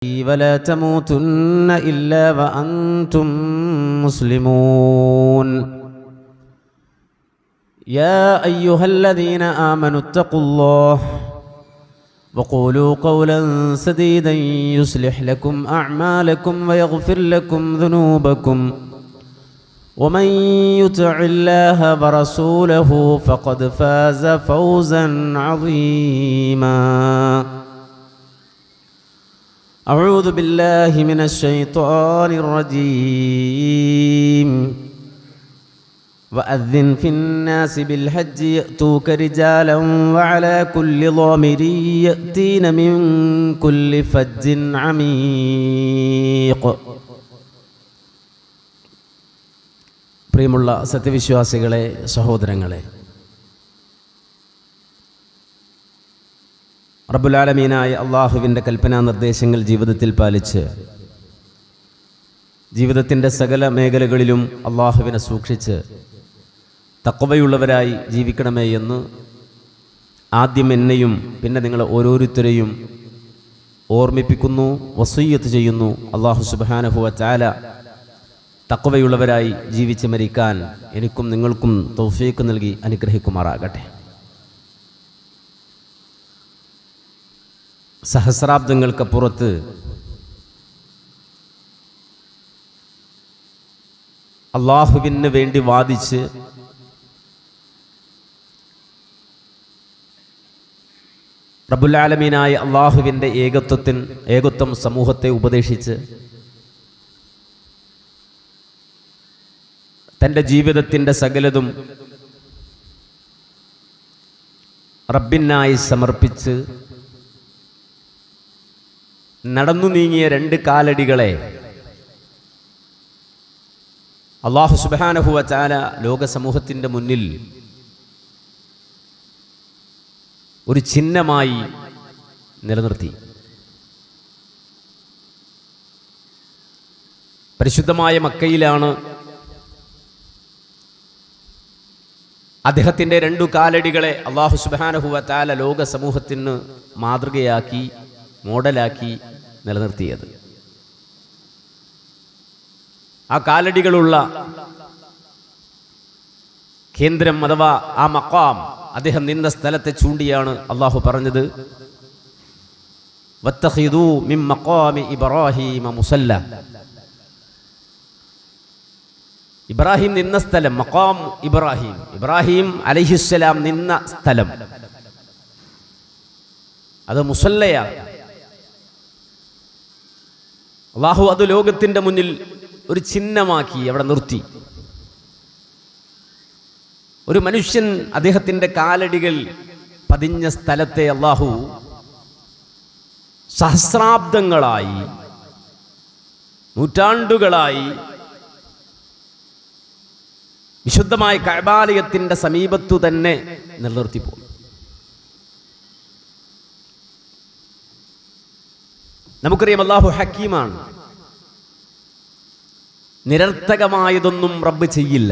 ولا تموتن إلا وأنتم مسلمون يا أيها الذين آمنوا اتقوا الله وقولوا قولا سديدا يصلح لكم أعمالكم ويغفر لكم ذنوبكم ومن يطع الله ورسوله فقد فاز فوزا عظيما أعوذ بالله من الشيطان الرجيم وأذن في الناس بالحج يأتوك رجالا وعلى كل ضامر يأتين من كل فج عميق. പ്രിയമുള്ള സത്യവിശ്വാസികളെ, സഹോദരങ്ങളെ, റബ്ബുൽ ആലമീനായ അള്ളാഹുവിൻ്റെ കൽപ്പനാ നിർദ്ദേശങ്ങൾ ജീവിതത്തിൽ പാലിച്ച് ജീവിതത്തിൻ്റെ സകല മേഖലകളിലും അള്ളാഹുവിനെ സൂക്ഷിച്ച് തഖ്വയുള്ളവരായി ജീവിക്കണമേ എന്ന് ആദ്യം എന്നെയും പിന്നെ നിങ്ങളെ ഓരോരുത്തരെയും ഓർമ്മിപ്പിക്കുന്നു, വസിയ്യത്ത് ചെയ്യുന്നു. അള്ളാഹു സുബ്ഹാനഹു വ തആല തഖ്വയുള്ളവരായി ജീവിച്ച് മരിക്കാൻ എനിക്കും നിങ്ങൾക്കും തൗഫീഖ് നൽകി അനുഗ്രഹിക്കുമാറാകട്ടെ. സഹസ്രാബ്ദങ്ങൾക്കപ്പുറത്ത് അള്ളാഹുവിന് വേണ്ടി വാദിച്ച് റബ്ബുൽ ആലമീനായ അള്ളാഹുവിൻ്റെ ഏകത്വം സമൂഹത്തെ ഉപദേശിച്ച് തൻ്റെ ജീവിതത്തിൻ്റെ സകലതും റബ്ബിനായി സമർപ്പിച്ച് നടന്നു നീങ്ങിയ രണ്ട് കാലടികളെ അല്ലാഹു സുബ്ഹാനഹു വ തആല ലോക സമൂഹത്തിൻ്റെ മുന്നിൽ ഒരു ചിഹ്നമായി നിലനിർത്തി. പരിശുദ്ധമായ മക്കയിലാണ് അദ്ദേഹത്തിൻ്റെ രണ്ടു കാലടികളെ അല്ലാഹു സുബ്ഹാനഹു വ തആല ലോക സമൂഹത്തിന് മാതൃകയാക്കി, മോഡലാക്കി നിലനിർത്തിയത്. ആ കാലടികളുള്ള കേന്ദ്രം അഥവാ ആ മഖാം, അദ്ദേഹം നിന്ന സ്ഥലത്തെ ചൂണ്ടിയാണ് അള്ളാഹു പറഞ്ഞത്, വത്തഖിദൂ മിൻ മഖാമി ഇബ്രാഹീമ മുസല്ല. ഇബ്രാഹിം നിന്ന സ്ഥലം മഖാം ഇബ്രാഹിം അലൈഹിസ്സലാം നിന്ന സ്ഥലം അത് മുസല്ലയാണ്. അള്ളാഹു അത് ലോകത്തിൻ്റെ മുന്നിൽ ഒരു ചിഹ്നമാക്കി അവിടെ നിർത്തി. ഒരു മനുഷ്യൻ അദ്ദേഹത്തിൻ്റെ കാലടികൾ പതിഞ്ഞ സ്ഥലത്തെ അള്ളാഹു സഹസ്രാബ്ദങ്ങളായി, നൂറ്റാണ്ടുകളായി വിശുദ്ധമായ കഅബാലയത്തിൻ്റെ സമീപത്തു തന്നെ നിലനിർത്തിപ്പോയി. നമുക്കറിയാം അല്ലാഹു ഹക്കീമാണ്. നിരർത്ഥകമായതൊന്നും റബ്ബ് ചെയ്യില്ല.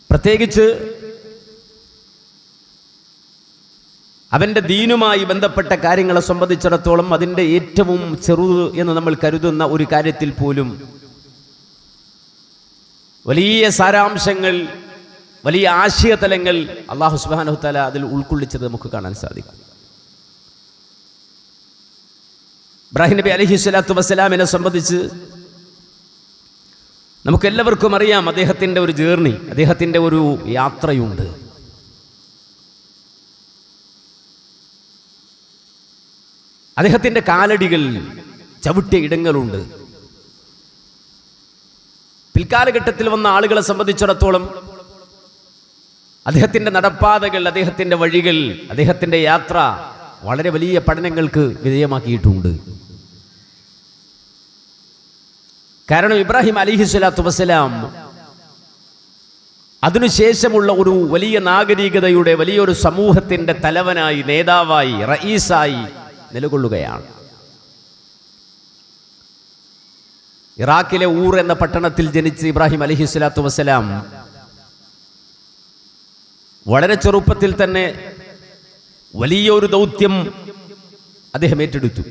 പ്രത്യേകിച്ച് അവൻ്റെ ദീനുമായി ബന്ധപ്പെട്ട കാര്യങ്ങളെ സംബന്ധിച്ചിടത്തോളം അതിൻ്റെ ഏറ്റവും ചെറുത് എന്ന് നമ്മൾ കരുതുന്ന ഒരു കാര്യത്തിൽ പോലും വലിയ സാരാംശങ്ങൾ, വലിയ ആശയതലങ്ങൾ അല്ലാഹു സുബ്ഹാനഹു തആല അതിൽ ഉൾക്കൊള്ളിച്ചത് നമുക്ക് കാണാൻ സാധിക്കും. ഇബ്രാഹിം നബി അലൈഹിസ്സലാത്തു വസ്സലാമിനെ സംബന്ധിച്ച് നമുക്കെല്ലാവർക്കും അറിയാം, അദ്ദേഹത്തിൻ്റെ ഒരു ജേർണി, അദ്ദേഹത്തിൻ്റെ ഒരു യാത്രയുണ്ട്. അദ്ദേഹത്തിൻ്റെ കാലടികൾ ചവിട്ടിയ ഇടങ്ങളുണ്ട്. പിൽക്കാലഘട്ടത്തിൽ വന്ന ആളുകളെ സംബന്ധിച്ചിടത്തോളം അദ്ദേഹത്തിൻ്റെ നടപ്പാതകൾ, അദ്ദേഹത്തിൻ്റെ വഴികൾ, അദ്ദേഹത്തിൻ്റെ യാത്ര വളരെ വലിയ പഠനങ്ങൾക്ക് വിധേയമാക്കിയിട്ടുണ്ട്. കാരണം ഇബ്രാഹിം അലൈഹിസ്സലാത്തു വസ്സലാം അതിനുശേഷമുള്ള ഒരു വലിയ നാഗരികതയുടെ വലിയൊരു സമൂഹത്തിൻ്റെ തലവനായി, നേതാവായി, റഈസായി നിലകൊള്ളുകയാണ്. ഇറാഖിലെ ഊർ എന്ന പട്ടണത്തിൽ ജനിച്ച് ഇബ്രാഹിം അലൈഹിസ്സലാത്തു വസ്സലാം വളരെ ചെറുപ്പത്തിൽ തന്നെ വലിയൊരു ദൗത്യം അദ്ദേഹം ഏറ്റെടുത്തു.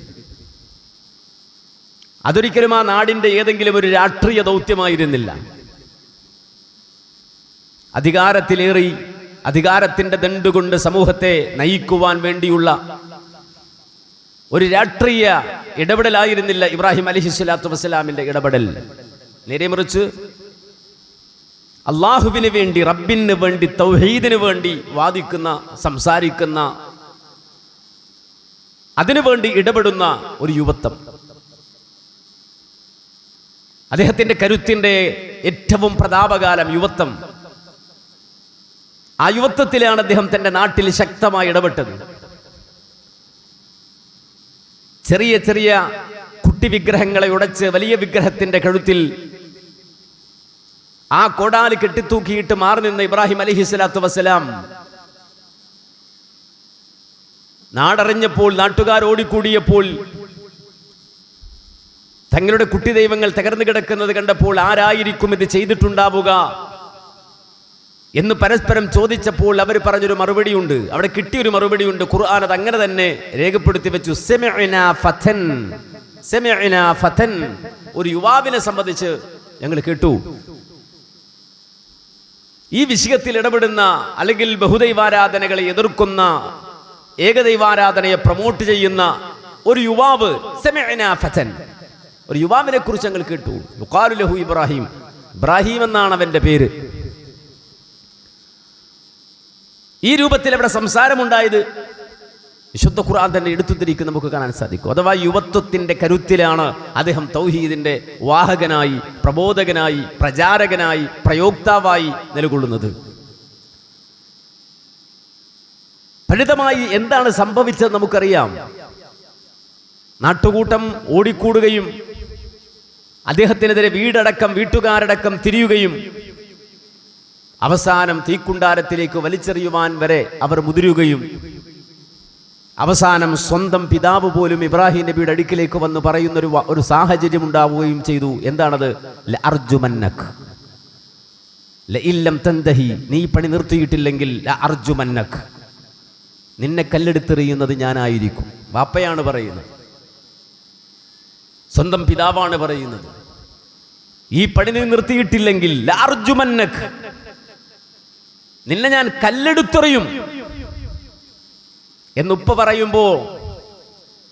അതൊരിക്കലും ആ നാടിൻ്റെ ഏതെങ്കിലും ഒരു രാഷ്ട്രീയ ദൗത്യമായിരുന്നില്ല. അധികാരത്തിലേറി അധികാരത്തിൻ്റെ ദണ്ടുകൊണ്ട് സമൂഹത്തെ നയിക്കുവാൻ വേണ്ടിയുള്ള ഒരു രാഷ്ട്രീയ ഇടപെടലായിരുന്നില്ല ഇബ്രാഹിം അലൈഹിസ്സലാത്തു വസ്സലാമിൻ്റെ ഇടപെടൽ. നേരെ മറിച്ച് അള്ളാഹുവിന് വേണ്ടി, റബ്ബിന് വേണ്ടി, തൗഹീദിന് വേണ്ടി വാദിക്കുന്ന, സംസാരിക്കുന്ന, അതിനുവേണ്ടി ഇടപെടുന്ന ഒരു യുവത്വം. അദ്ദേഹത്തിൻ്റെ കരുത്തിൻ്റെ ഏറ്റവും പ്രതാപകാലം യുവത്വം. ആ യുവത്വത്തിലാണ് അദ്ദേഹം തൻ്റെ നാട്ടിൽ ശക്തമായി ഇടപെട്ടത്. ചെറിയ ചെറിയ കുട്ടി വിഗ്രഹങ്ങളെ ഉടച്ച് വലിയ വിഗ്രഹത്തിൻ്റെ കഴുത്തിൽ ആ കോടാലി കെട്ടിത്തൂക്കിയിട്ട് മാറി നിന്ന ഇബ്രാഹിം അലൈഹിസ്സലാത്തു വസ്സലാം നാടറിഞ്ഞപ്പോൾ, നാട്ടുകാർ ഓടിക്കൂടിയപ്പോൾ, തങ്ങളുടെ കുട്ടി ദൈവങ്ങൾ തകർന്നു കിടക്കുന്നത് കണ്ടപ്പോൾ ആരായിരിക്കും ഇത് ചെയ്തിട്ടുണ്ടാവുക എന്ന് പരസ്പരം ചോദിച്ചപ്പോൾ അവർ പറഞ്ഞൊരു മറുപടിയുണ്ട്. അവിടെ കിട്ടിയൊരു മറുപടിയുണ്ട്. ഖുർആൻ അത് അങ്ങനെ തന്നെ രേഖപ്പെടുത്തി വെച്ചു. സമിഅനാ ഫതൻ, സമിഅനാ ഫതൻ, ഒരു യുവാവിനെ സംബന്ധിച്ച് ഞങ്ങൾ കേട്ടു. ഈ വിഷയത്തിൽ ഇടപെടുന്ന, അല്ലെങ്കിൽ ബഹുദൈവാരാധനകളെ എതിർക്കുന്ന, ഏകദൈവാരാധനയെ പ്രൊമോട്ട് ചെയ്യുന്ന ഒരു യുവാവ്, സമിഅനാ ഫതൻ, ഒരു യുവാവിനെ കുറിച്ച് ഞങ്ങൾ കേട്ടു. യുഖാലു ലഹു ഇബ്രാഹിം, ഇബ്രാഹിം എന്നാണ് അവന്റെ പേര്. ഈ രൂപത്തിൽ അവിടെ സംസാരമുണ്ടായത് വിശുദ്ധ ഖുർആൻ തന്നെ എടുത്തുതിരിക്കും നമുക്ക് കാണാൻ സാധിക്കും. അഥവാ യുവത്വത്തിൻ്റെ കരുത്തിലാണ് അദ്ദേഹം തൗഹീദിൻ്റെ വാഹകനായി, പ്രബോധകനായി, പ്രചാരകനായി, പ്രയോക്താവായി നിലകൊള്ളുന്നത്. ഫലിതമായി എന്താണ് സംഭവിച്ചത് നമുക്കറിയാം. നാട്ടുകൂട്ടം ഓടിക്കൂടുകയും അദ്ദേഹത്തിനെതിരെ വീടടക്കം വീട്ടുകാരടക്കം തിരിയുകയും അവസാനം തീക്കുണ്ടാരത്തിലേക്ക് വലിച്ചെറിയുവാൻ വരെ അവർ മുതിരുകയും അവസാനം സ്വന്തം പിതാവ് പോലും ഇബ്രാഹിം നബിയുടെ അടുക്കിലേക്ക് വന്ന് പറയുന്ന ഒരു സാഹചര്യം ഉണ്ടാവുകയും ചെയ്തു. എന്താണത്? ലഅർജുമന്നക്, ലഇല്ലം തന്തഹി, നീ പണി നിർത്തിയിട്ടില്ലെങ്കിൽ ലഅർജുമന്നക്, നിന്നെ കല്ലെടുത്തെറിയുന്നത് ഞാനായിരിക്കും. വാപ്പയാണ് പറയുന്നത്, സ്വന്തം പിതാവാണ് പറയുന്നത്. ഈ പണി നീ നിർത്തിയിട്ടില്ലെങ്കിൽ ലഅർജുമന്നക്, നിന്നെ ഞാൻ കല്ലെടുത്തെറിയും എന്നുപ്പ പറയുമ്പോ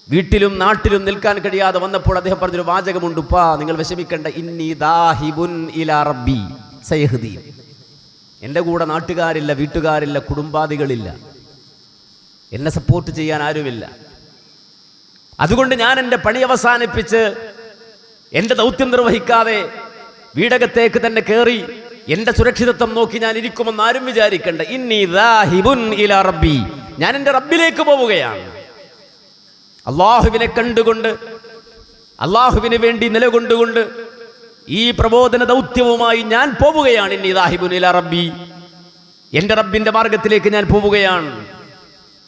വീട്ടിലും നാട്ടിലും നിൽക്കാൻ കഴിയാതെ വന്നപ്പോൾ അദ്ദേഹം പറഞ്ഞൊരു വാചകമുണ്ട്. ഉപ്പാ, നിങ്ങൾ വിഷമിക്കണ്ട, ഇന്നി ദാഹിബുൻ ഇലാ റബ്ബി സയഹ്ദീൻ, എൻ്റെ കൂടെ നാട്ടുകാരില്ല, വീട്ടുകാരില്ല, കുടുംബാദികളില്ല, എന്നെ സപ്പോർട്ട് ചെയ്യാൻ ആരുമില്ല. അതുകൊണ്ട് ഞാൻ എൻ്റെ പണി അവസാനിപ്പിച്ച് എൻ്റെ ദൗത്യം നിർവഹിക്കാതെ വീടകത്തേക്ക് തന്നെ കയറി എൻ്റെ സുരക്ഷിതത്വം നോക്കി ഞാൻ ഇരിക്കുമെന്ന് ആരും വിചാരിക്കണ്ട. ഇന്നി ദാഹിബുൻ ഇലാ റബ്ബി, ഞാൻ എൻ്റെ റബ്ബിലേക്ക് പോവുകയാണ്. അള്ളാഹുവിനെ കണ്ടുകൊണ്ട്, അള്ളാഹുവിന് വേണ്ടി നിലകൊണ്ടുകൊണ്ട് ഈ പ്രബോധന ദൗത്യവുമായി ഞാൻ പോവുകയാണ്. ഇന്നി ദാഹിബുൻ ഇലാ റബ്ബി, എൻ്റെ റബ്ബിൻ്റെ മാർഗത്തിലേക്ക് ഞാൻ പോവുകയാണ്.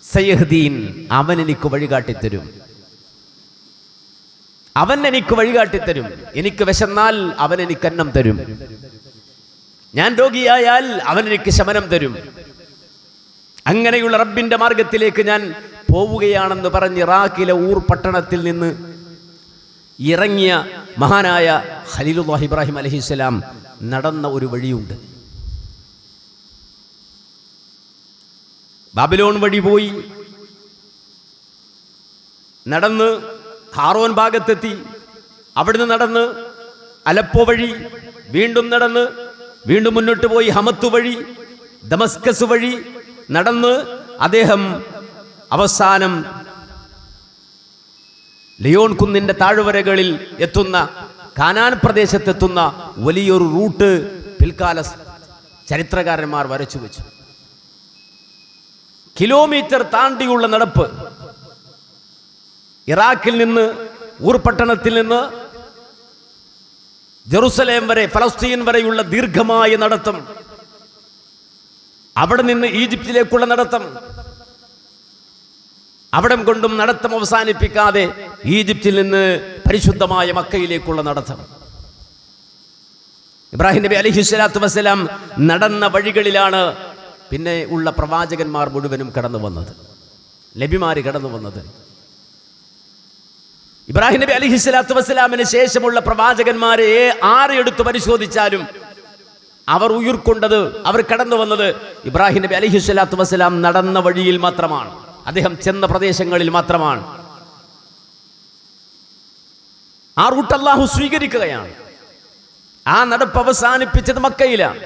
സയഹ്ദീൻ, അവൻ എനിക്ക് വഴികാട്ടിത്തരും, അവൻ എനിക്ക് വഴികാട്ടിത്തരും. എനിക്ക് വിശന്നാൽ അവൻ എനിക്ക് അന്നം തരും, ഞാൻ രോഗിയായാൽ അവൻ എനിക്ക് ശമനം തരും. അങ്ങനെയുള്ള റബ്ബിന്റെ മാർഗത്തിലേക്ക് ഞാൻ പോവുകയാണെന്ന് പറഞ്ഞ് ഇറാഖിലെ ഊർ പട്ടണത്തിൽ നിന്ന് ഇറങ്ങിയ മഹാനായ ഖലീലുല്ലാഹി ഇബ്രാഹിം അലൈഹിസ്സലാം നടന്ന ഒരു വഴിയുണ്ട്. ബാബിലോൺ വഴി പോയി നടന്ന് ഹാറോൻ ഭാഗത്തെത്തി. അവിടുന്ന് നടന്ന് അലപ്പോ വഴി വീണ്ടും നടന്ന് വീണ്ടും മുന്നോട്ട് പോയി ഹമത്ത് വഴി, ദമസ്കസ് വഴി നടന്ന് അദ്ദേഹം അവസാനം ലിയോൺ കുന്നിൻ്റെ താഴ്വരകളിൽ എത്തുന്ന, കാനാൻ പ്രദേശത്തെത്തുന്ന വലിയൊരു റൂട്ട് പിൽക്കാല ചരിത്രകാരന്മാർ വരച്ചു വെച്ചു. കിലോമീറ്റർ താണ്ടിയുള്ള നടപ്പ്. ഇറാഖിൽ നിന്ന്, ഊർപട്ടണത്തിൽ നിന്ന് ജെറുസലേം വരെ, ഫലസ്തീൻ വരെയുള്ള ദീർഘമായ നടത്തം, അവിടെ നിന്ന് ഈജിപ്തിലേക്കുള്ള നടത്തം, അവിടം കൊണ്ടും നടത്തം അവസാനിപ്പിക്കാതെ ഈജിപ്തിൽ നിന്ന് പരിശുദ്ധമായ മക്കയിലേക്കുള്ള നടത്തം. ഇബ്രാഹിം നബി അലൈഹിസ്സലാത്തു വസ്സലാം നടന്ന വഴികളിലാണ് പിന്നെ ഉള്ള പ്രവാചകന്മാർ മുഴുവനും കടന്നു വന്നത്, നബിമാര് കടന്നു വന്നത്. ഇബ്രാഹിം നബി അലൈഹിസ്സലാത്തു വസ്സലാമിന് ശേഷമുള്ള പ്രവാചകന്മാരെ ആരെടുത്ത് പരിശോധിച്ചാലും അവർ ഉയർക്കൊണ്ടത്, അവർ കടന്നു വന്നത് ഇബ്രാഹിം നബി അലൈഹിസ്സലാത്തു വസ്സലാം നടന്ന വഴിയിൽ മാത്രമാണ്, അദ്ദേഹം ചെന്ന പ്രദേശങ്ങളിൽ മാത്രമാണ്. ആ റൂട്ട് അല്ലാഹു സ്വീകരിക്കുകയാണ്. ആ നടപ്പ് അവസാനിപ്പിച്ചത് മക്കയിലാണ്.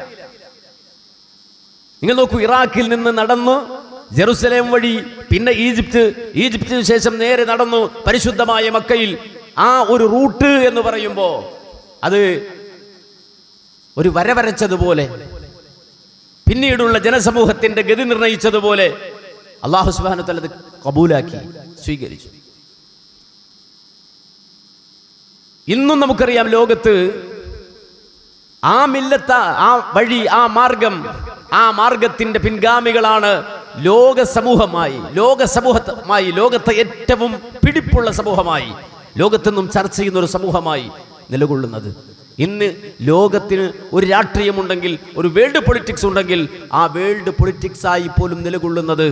നിങ്ങൾ നോക്കൂ, ഇറാഖിൽ നിന്ന് നടന്നു ജെറുസലേം വഴി പിന്നെ ഈജിപ്തിന് ശേഷം നേരെ നടന്നു പരിശുദ്ധമായ മക്കയിൽ. ആ ഒരു റൂട്ട് എന്ന് പറയുമ്പോൾ അത് ഒരു വരവരച്ചതുപോലെ, പിന്നീടുള്ള ജനസമൂഹത്തിന്റെ ഗതി നിർണയിച്ചതുപോലെ അല്ലാഹു സുബ്ഹാനഹു വ തആല അത് കബൂലാക്കി സ്വീകരിച്ചു. ഇന്നും നമുക്കറിയാം, ലോകത്ത് ആ മില്ലത്ത്, ആ വഴി, ആ മാർഗത്തിന്റെ പിൻഗാമികളാണ് ലോകസമൂഹമായി, ലോകത്തെ ഏറ്റവും പിടിപ്പുള്ള സമൂഹമായി, ലോകത്തെന്നും ചർച്ച ചെയ്യുന്ന ഒരു സമൂഹമായി നിലകൊള്ളുന്നത്. ഇന്ന് ലോകത്തിന് ഒരു രാഷ്ട്രീയമുണ്ടെങ്കിൽ, ഒരു വേൾഡ് പൊളിറ്റിക്സ് ഉണ്ടെങ്കിൽ, ആ വേൾഡ് പൊളിറ്റിക്സ് ആയി പോലും നിലകൊള്ളുന്നത്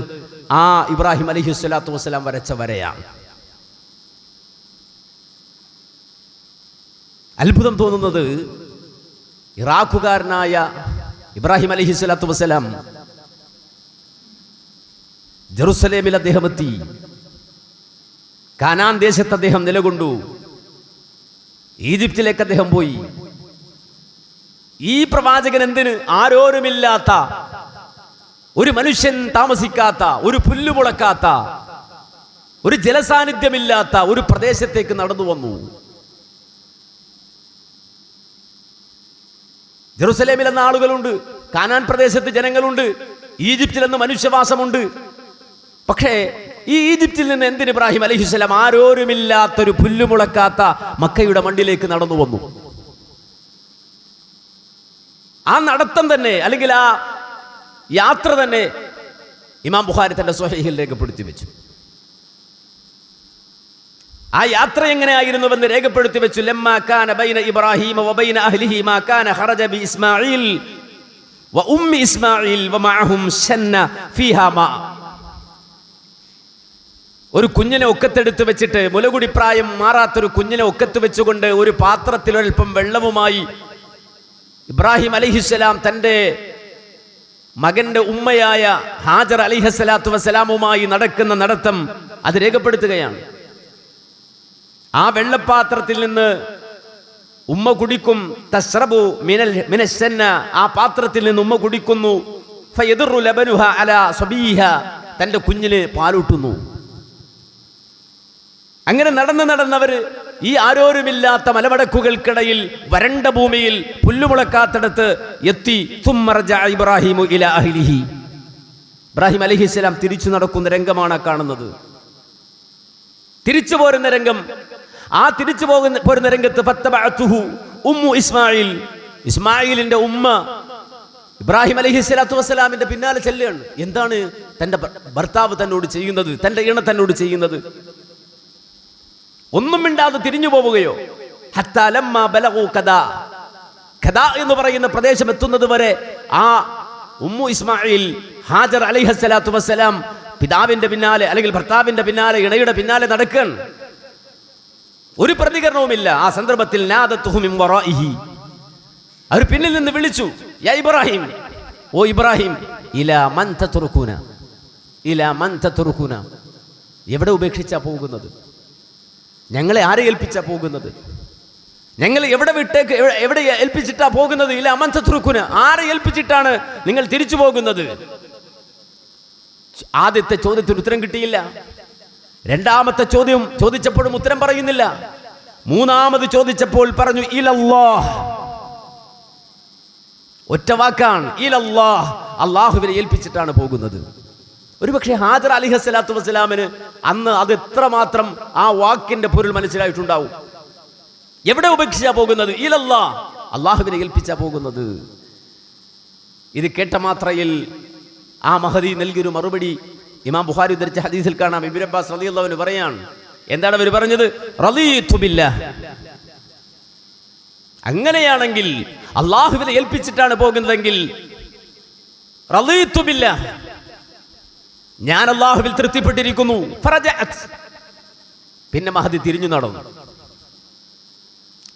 ആ ഇബ്രാഹിം അലൈഹിസ്സലാത്തു വസ്സലാം വരച്ച വരയാണ്. അത്ഭുതം തോന്നുന്നത്, ഇറാഖുകാരനായ ഇബ്രാഹിം അലൈഹിസ്സലാത്തു വസ്സലാം ജെറുസലേമിൽ അദ്ദേഹം എത്തി. കാനാൻ ദേശത്ത് അദ്ദേഹം നിലകൊണ്ടു. ഈജിപ്തിലേക്ക് അദ്ദേഹം പോയി. ഈ പ്രവാചകൻ എന്തിന്? ആരോരുമില്ലാത്ത, ഒരു മനുഷ്യൻ താമസിക്കാത്ത, ഒരു പുല്ലുമുളക്കാത്ത, ഒരു ജലസാന്നിധ്യമില്ലാത്ത ഒരു പ്രദേശത്തേക്ക് നടന്നു വന്നു. ജെറുസലേമിൽ എന്ന ആളുകളുണ്ട്, കാനാൻ പ്രദേശത്ത് ജനങ്ങളുണ്ട്, ഈജിപ്തിൽ എന്ന മനുഷ്യവാസമുണ്ട്. പക്ഷേ ഈ ഈജിപ്തിൽ നിന്ന് എന്തിന് ഇബ്രാഹിം അലൈഹിസ്സലാം ആരോരുമില്ലാത്തൊരു പുല്ലുമുളക്കാത്ത മക്കയുടെ മണ്ണിലേക്ക് നടന്നു വന്നു? ആ നടത്തം തന്നെ, അല്ലെങ്കിൽ ആ യാത്ര തന്നെ ഇമാം ബുഖാരി തന്റെ സ്വഹീഹിൽ രേഖപ്പെടുത്തി വെച്ചു. ആ യാത്ര എങ്ങനെയായിരുന്നുവെന്ന് രേഖപ്പെടുത്തി വെച്ചു. ലമ്മാ കാന ബൈന ഇബ്രാഹീമ വബൈന അഹ്ലിഹി മാ കാന ഖറജ ബി ഇസ്മാഈൽ വ ഉമ്മി ഇസ്മാഈൽ വമഅഹും ശന്ന ഫീഹാ മാ. ഒരു കുഞ്ഞിനെ ഒക്കത്തെടുത്ത് വെച്ചിട്ട്, മുലകുടി പ്രായം മാറാത്തൊരു കുഞ്ഞിനെ ഒക്കത്ത് വെച്ചുകൊണ്ട് ഒരു പാത്രത്തിൽ ഒരൽപ്പം വെള്ളവുമായി ഇബ്രാഹിം അലൈഹിസ്സലാം തൻ്റെ മകന്റെ ഉമ്മയായ ഹാജർ അലൈഹിസ്സലാത്തു വസ്സലാമുമായി നടക്കുന്ന നടത്തം അത് രേഖപ്പെടുത്തുകയാണ്. ആ വെള്ളപ്പാത്രത്തിൽ നിന്ന് ഉമ്മ കുടിക്കും. തശ്റബു മിനൽ ശന്ന, ആ പാത്രത്തിൽ നിന്ന് ഉമ്മ കുടിക്കുന്നു. ഫയദുറു ലബനുഹ അലാ സബീഹ, തൻ്റെ കുഞ്ഞിന് പാലൂട്ടുന്നു. അങ്ങനെ നടന്നവർ ഈ ആരോരുമില്ലാത്ത മലമടക്കുകൾക്കിടയിൽ, വരണ്ട ഭൂമിയിൽ, പുല്ലുമുളക്കാത്തടത്ത് എത്തി. സുമ്മ റജഅ ഇബ്രാഹിമു ഇലാ അഹ്ലിഹി, ഇബ്രാഹിം അലൈഹിസ്സലാം തിരിച്ചു നടക്കുന്ന രംഗമാണ് കാണുന്നത്. തിരിച്ചു പോരുന്ന രംഗം. ആ തിരിച്ചു പോരുന്ന രംഗത്ത് ഫത്തബഅതുഹു ഉമ്മു ഇസ്മായിൽ, ഇസ്മായിലിന്റെ ഉമ്മ ഇബ്രാഹിം അലൈഹിസ്സലാത്തു വസ്സലാമിന്റെ പിന്നാലെ ചെല്ലുകയാണ്. എന്താണ് തന്റെ ഭർത്താവ് തന്നോട് ചെയ്യുന്നത്, തന്റെ ഇണ തന്നോട് ചെയ്യുന്നത്? ഒന്നും മിണ്ടാതെ തിരിഞ്ഞു പോവുകയോ? ഹത്താ ലമ്മാ ബലഗു ഖദാ എന്ന് പറയുന്ന പ്രദേശം എത്തുന്നത് വരെ ആ ഉമ്മു ഇസ്മായിൽ, ഹാജർ അലൈഹിസ്സലാത്തു വസ്സലാം പിതാവിന്റെ പിന്നാലെ, അല്ലെങ്കിൽ ഭർത്താവിന്റെ പിന്നാലെ, ഇണയുടെ പിന്നാലെ നടക്കാൻ ഒരു പ്രതികരണവുമില്ല. ആ സന്ദർഭത്തിൽ നാദത്തുഹു മിൻ വറാഇഹി, അവർ പിന്നിൽ നിന്ന് വിളിച്ചു, യാ ഇബ്രാഹിം, ഓ ഇബ്രാഹിം, ഇലാ മൻ തത്റുകൂന, ഇലാ മൻ തത്റുകൂന, എവിടെ ഉപേക്ഷിച്ചാ പോകുന്നത്? ഞങ്ങളെ ആരെ ഏൽപ്പിച്ചാ പോകുന്നത്? ഞങ്ങൾ എവിടെ ഏൽപ്പിച്ചിട്ടാ പോകുന്നത്? ഇലാ മൻ തത്റുകൂന, ആരെ ഏൽപ്പിച്ചിട്ടാണ് നിങ്ങൾ തിരിച്ചു പോകുന്നത്? ആദ്യത്തെ ചോദ്യത്തിന് ഉത്തരം കിട്ടിയില്ല. രണ്ടാമത്തെ ചോദ്യം ചോദിച്ചപ്പോഴും ഉത്തരം പറയുന്നില്ല. മൂന്നാമത് ചോദിച്ചപ്പോൾ പറഞ്ഞു ഇലല്ലാഹ്, ഒറ്റ വാക്കാണ്, ഇലല്ലാഹ്, അള്ളാഹുവിനെ ഏൽപ്പിച്ചിട്ടാണ് പോകുന്നത്. ഒരുപക്ഷെ ഹാജർ അലൈഹിസ്സലാത്തു വസ്സലാമിന് അന്ന് അത് എത്രമാത്രം ആ വാക്കിന്റെ പൊരുൾ മനസ്സിലായിട്ടുണ്ടാവും. എവിടെ ഉപേക്ഷിച്ചാ പോകുന്നത്? ഇലല്ലാഹ്, അള്ളാഹുവിനെ ഏൽപ്പിച്ചാ പോകുന്നത്. ഇത് കേട്ട മാത്രയിൽ ആ മഹദി നൽകിയൊരു മറുപടി ഇമാം ബുഖാരി ഉദ്ധരിച്ച ഹദീസിൽ കാണാം. ഇബ്നു അബ്ബാസ് റളിയല്ലാഹു അൻഹു പറയാണ്, എന്താണ് അവർ പറഞ്ഞത്? റളീതു ബില്ലാഹ്, അങ്ങനെയാണെങ്കിൽ അള്ളാഹുവിനെ ഏൽപ്പിച്ചിട്ടാണ് പോകുന്നതെങ്കിൽ റളീതു ബില്ലാഹ്, ഞാൻ അള്ളാഹുവിൽ തൃപ്തിപ്പെട്ടിരിക്കുന്നു. ഫറജഅത്, പിന്നെ മഹദി തിരിഞ്ഞു നടന്നു.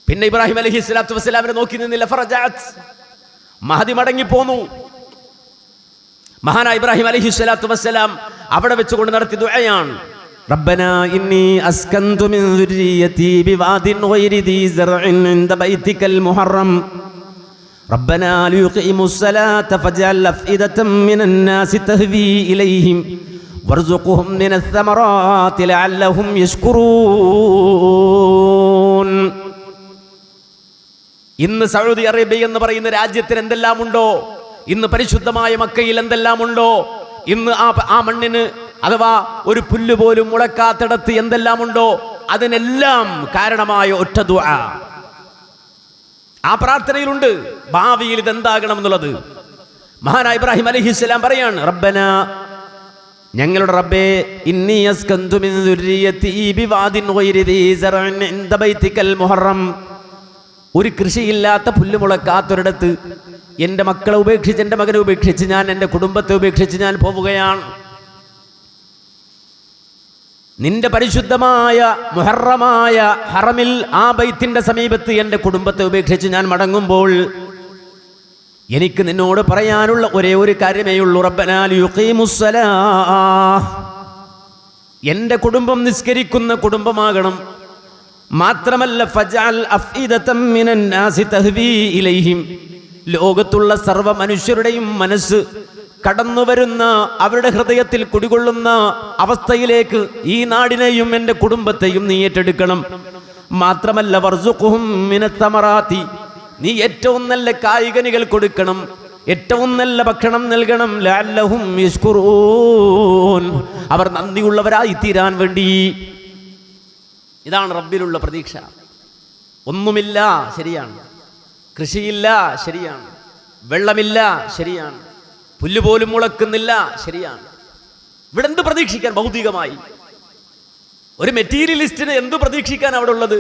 പിന്നെ ഇബ്രാഹിം അലൈഹിസ്സലാത്തു വസ്സലാമിനെ നോക്കി നിന്നില്ല. ഫറജഅത്, മഹദി മടങ്ങിപ്പോന്നു. മഹാനായ ഇബ്രാഹിം അലൈഹിസ്സലാത്തു വസ്സലാം അവിടെ വെച്ചുകൊണ്ട് നടത്തിയ ദുആയാണ്, റബ്ബനാ ഇന്നി അസ്കന്തു മിൻ ദുർരിയതി ബിവാദിൻ ഗൈരി ദീ സറഇൻ ഇൻദ ബൈതികൽ മുഹറം റബ്ബനാ ലിയുഖീമുസ് സലാത ഫജഅൽ അഫ്ഇദതൻ മിനൻ നാസി തഹ്വി ഇലൈഹിം വർസുഖ്ഹും മിനസ് സമറാത്തി ലഅല്ലഹും യശ്കുറൂൻ. ഇന്ന് സൗദി അറേബ്യ എന്ന് പറയുന്ന രാജ്യത്തിന് എന്തെല്ലാം ഉണ്ടോ, ഇന്ന് പരിശുദ്ധമായ മക്കയിൽ എന്തെല്ലാം ഉണ്ടോ, ഇന്ന് ആ മണ്ണിന് അഥവാ ഒരു പുല്ല് പോലും മുളക്കാത്തിടത്ത് എന്തെല്ലാം ഉണ്ടോ, അതിനെല്ലാം കാരണമായ ഒറ്റ ദുആ ആ പ്രാർത്ഥനയിലുണ്ട്. ഭാവിയിൽ ഇതെന്താകണം എന്നുള്ളത് മഹാനായ ഇബ്രാഹിം അലൈഹിസ്സലാം പറയാണ്, റബ്ബനാ, ഞങ്ങളുടെ റബ്ബേ, ഇന്നി അസ്കന്തു മിൻ ദുർരിയതി ബിവാദിൻ ഗൈരി ദീ സറഇൻ ഇൻദ ബൈതികൽ മുഹറം, ഒരു കൃഷിയില്ലാത്ത പുല്ല് മുളക്കാത്തൊരിടത്ത് എൻ്റെ മക്കളെ ഉപേക്ഷിച്ച്, എൻ്റെ മകനെ ഉപേക്ഷിച്ച്, ഞാൻ എൻ്റെ കുടുംബത്തെ ഉപേക്ഷിച്ച് ഞാൻ പോവുകയാണ്. നിന്റെ പരിശുദ്ധമായ മുഹറമായ ഹറമിൽ ആ ബൈത്തിന്റെ സമീപത്ത് എൻ്റെ കുടുംബത്തെ ഉപേക്ഷിച്ച് ഞാൻ മടങ്ങുമ്പോൾ എനിക്ക് നിന്നോട് പറയാനുള്ള ഒരേ ഒരു കാര്യമേ ഉള്ളൂ, റബ്ബനാ ലിയുഖീമുസ്സലാഹ്, എൻ്റെ കുടുംബം നിസ്കരിക്കുന്ന കുടുംബമാകണം. മാത്രമല്ല ഫജഅൽ അഫ്ഇദതൻ മിനൻ നാസി തഹ്വി ഇലൈഹിം, ലോകത്തുള്ള സർവ്വ മനുഷ്യരുടെയും മനസ്സ് കടന്നു വരുന്ന, അവരുടെ ഹൃദയത്തിൽ കുടികൊള്ളുന്ന അവസ്ഥയിലേക്ക് ഈ നാടിനെയും എൻ്റെ കുടുംബത്തെയും നീ ഏറ്റെടുക്കണം. മാത്രമല്ല വർസുഖ്ഹും മിനസ് സമറാത്തി, നീ ഏറ്റവും നല്ല കായികനികൾ കൊടുക്കണം, ഏറ്റവും നല്ല ഭക്ഷണം നൽകണം. ലഅല്ലഹും യശ്കുറൂൻ, അവർ നന്ദിയുള്ളവരായി തീരാൻ വേണ്ടി. ഇതാണ് റബ്ബിലുള്ള പ്രതീക്ഷ. ഒന്നുമില്ല, ശരിയാണ്. കൃഷിയില്ല, ശരിയാണ്. വെള്ളമില്ല, ശരിയാണ്. പുല്ലുപോലും മുളക്കുന്നില്ല, ശരിയാണ്. ഇവിടെ എന്ത് പ്രതീക്ഷിക്കാൻ ഭൗതികമായി? ഒരു മെറ്റീരിയലിസ്റ്റിന് എന്ത് പ്രതീക്ഷിക്കാൻ അവിടെ ഉള്ളത്?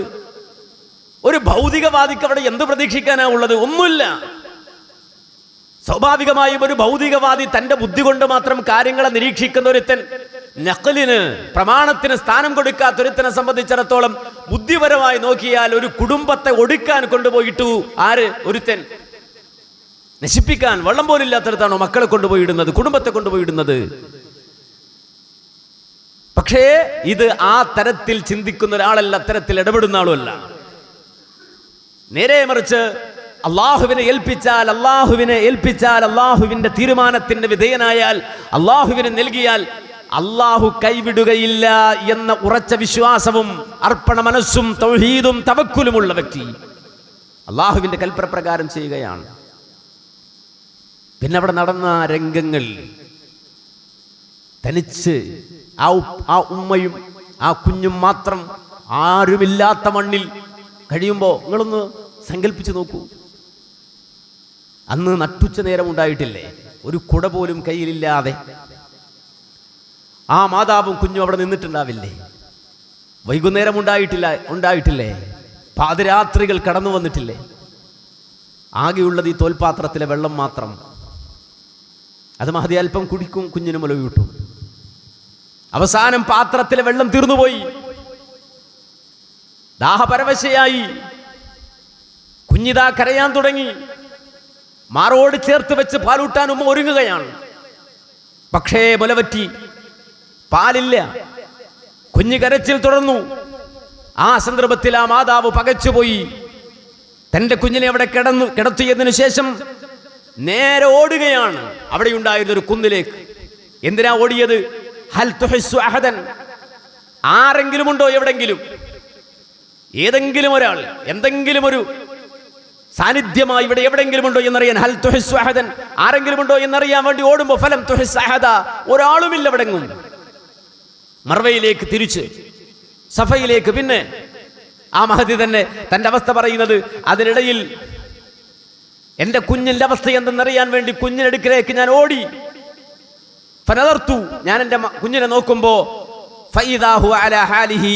ഒരു ഭൗതികവാദിക്ക് അവിടെ എന്ത് പ്രതീക്ഷിക്കാനാ ഉള്ളത്? ഒന്നുമില്ല. സ്വാഭാവികമായും ഒരു ഭൗതികവാദി തന്റെ ബുദ്ധി കൊണ്ട് മാത്രം കാര്യങ്ങളെ നിരീക്ഷിക്കുന്ന ഒരുത്തൻ, നഖലിന്, പ്രമാണത്തിന് സ്ഥാനം കൊടുക്കാത്തൊരുത്തനെ സംബന്ധിച്ചിടത്തോളം ബുദ്ധിപരമായി നോക്കിയാൽ ഒരു കുടുംബത്തെ ഒടുക്കാൻ കൊണ്ടുപോയിട്ടു ആര്? ഒരുത്തൻ. നശിപ്പിക്കാൻ വെള്ളം പോലും ഇല്ലാത്തടത്താണോ മക്കളെ കൊണ്ടുപോയിടുന്നത്, കുടുംബത്തെ കൊണ്ടുപോയിടുന്നത്? പക്ഷേ ഇത് ആ തരത്തിൽ ചിന്തിക്കുന്ന ഒരാളല്ല, അത്തരത്തിൽ ഇടപെടുന്ന ആളുമല്ല. നേരെ മറിച്ച് അള്ളാഹുവിനെ ഏൽപ്പിച്ചാൽ, അള്ളാഹുവിന്റെ തീരുമാനത്തിന് വിധേയനായാൽ, അള്ളാഹുവിനെ നൽകിയാൽ അള്ളാഹു കൈവിടുകയില്ല എന്ന ഉറച്ച വിശ്വാസവും അർപ്പണ മനസ്സും തൗഹീദും തവക്കുലുമുള്ള വ്യക്തി അള്ളാഹുവിന്റെ കൽപ്പനപ്രകാരം ചെയ്യുകയാണ്. പിന്നെ അവിടെ നടന്ന രംഗങ്ങൾ, തനിച്ച് ആ ഉമ്മയും ആ കുഞ്ഞും മാത്രം ആരുമില്ലാത്ത മണ്ണിൽ കഴിയുമ്പോൾ നിങ്ങളൊന്ന് സങ്കല്പിച്ചു നോക്കൂ. അന്ന് നട്ടുച്ച നേരം ഉണ്ടായിട്ടില്ലേ, ഒരു കുട പോലും കയ്യിലില്ലാതെ ആ മാതാവും കുഞ്ഞും അവിടെ നിന്നിട്ടുണ്ടാവില്ലേ? വൈകുന്നേരം ഉണ്ടായിട്ടില്ലേ? പാതിരാത്രികൾ കടന്നു വന്നിട്ടില്ലേ? ആകെയുള്ളത് ഈ തോൽപാത്രത്തിലെ വെള്ളം മാത്രം. അത് മഹദി അല്പം കുടിക്കും, കുഞ്ഞിന് മുല കിട്ടും. അവസാനം പാത്രത്തിലെ വെള്ളം തീർന്നുപോയി, ദാഹപരവശയായി. കുഞ്ഞിതാ കരയാൻ തുടങ്ങി. മാറോട് ചേർത്ത് വെച്ച് പാലൂട്ടാൻ ഉമ്മ ഒരുങ്ങുകയാണ്. പക്ഷേ മുലവറ്റി, പാലില്ല. കുഞ്ഞ് കരച്ചിൽ തുടർന്നു. ആ സന്ദർഭത്തിൽ ആ മാതാവ് പകച്ചുപോയി. തന്റെ കുഞ്ഞിനെ അവിടെ കിടത്തിയതിനു ശേഷം നേരെ ഓടുകയാണ് അവിടെ ഉണ്ടായിരുന്ന ഒരു കുന്നിലേക്ക്. എന്തിനാ ഓടിയത്? ഹൽ തുഹിസ്സു അഹദൻ, ആരെങ്കിലും ഉണ്ടോ എവിടെങ്കിലും? ഏതെങ്കിലും ഒരാൾ, എന്തെങ്കിലും ഒരു സാന്നിധ്യമായി ഇവിടെ എവിടെങ്കിലും ഉണ്ടോ എന്നറിയാൻ. ഹൽ തുഹിസ്സു അഹദൻ, ആരെങ്കിലും ഉണ്ടോ എന്നറിയാൻ വേണ്ടി ഓടുമ്പോൾ ഫലം തുഹിസ്സ അഹദ, ഒരാളുമില്ല എവിടെങ്ങും. മർവയിലേക്ക് തിരിച്ച് സഫയിലേക്ക്. പിന്നെ ആ മഹദി തന്നെ തന്റെ അവസ്ഥ പറയുന്നത്, അതിനിടയിൽ എന്റെ കുഞ്ഞിന്റെ അവസ്ഥ എന്തെന്നറിയാൻ വേണ്ടി കുഞ്ഞിനടുക്കിലേക്ക് ഞാൻ ഓടി. ഫനദർത്തു, ഞാൻ എന്റെ കുഞ്ഞിനെ നോക്കുമ്പോ ഫൈദാ ഹുവ അലാ ഹാലിഹി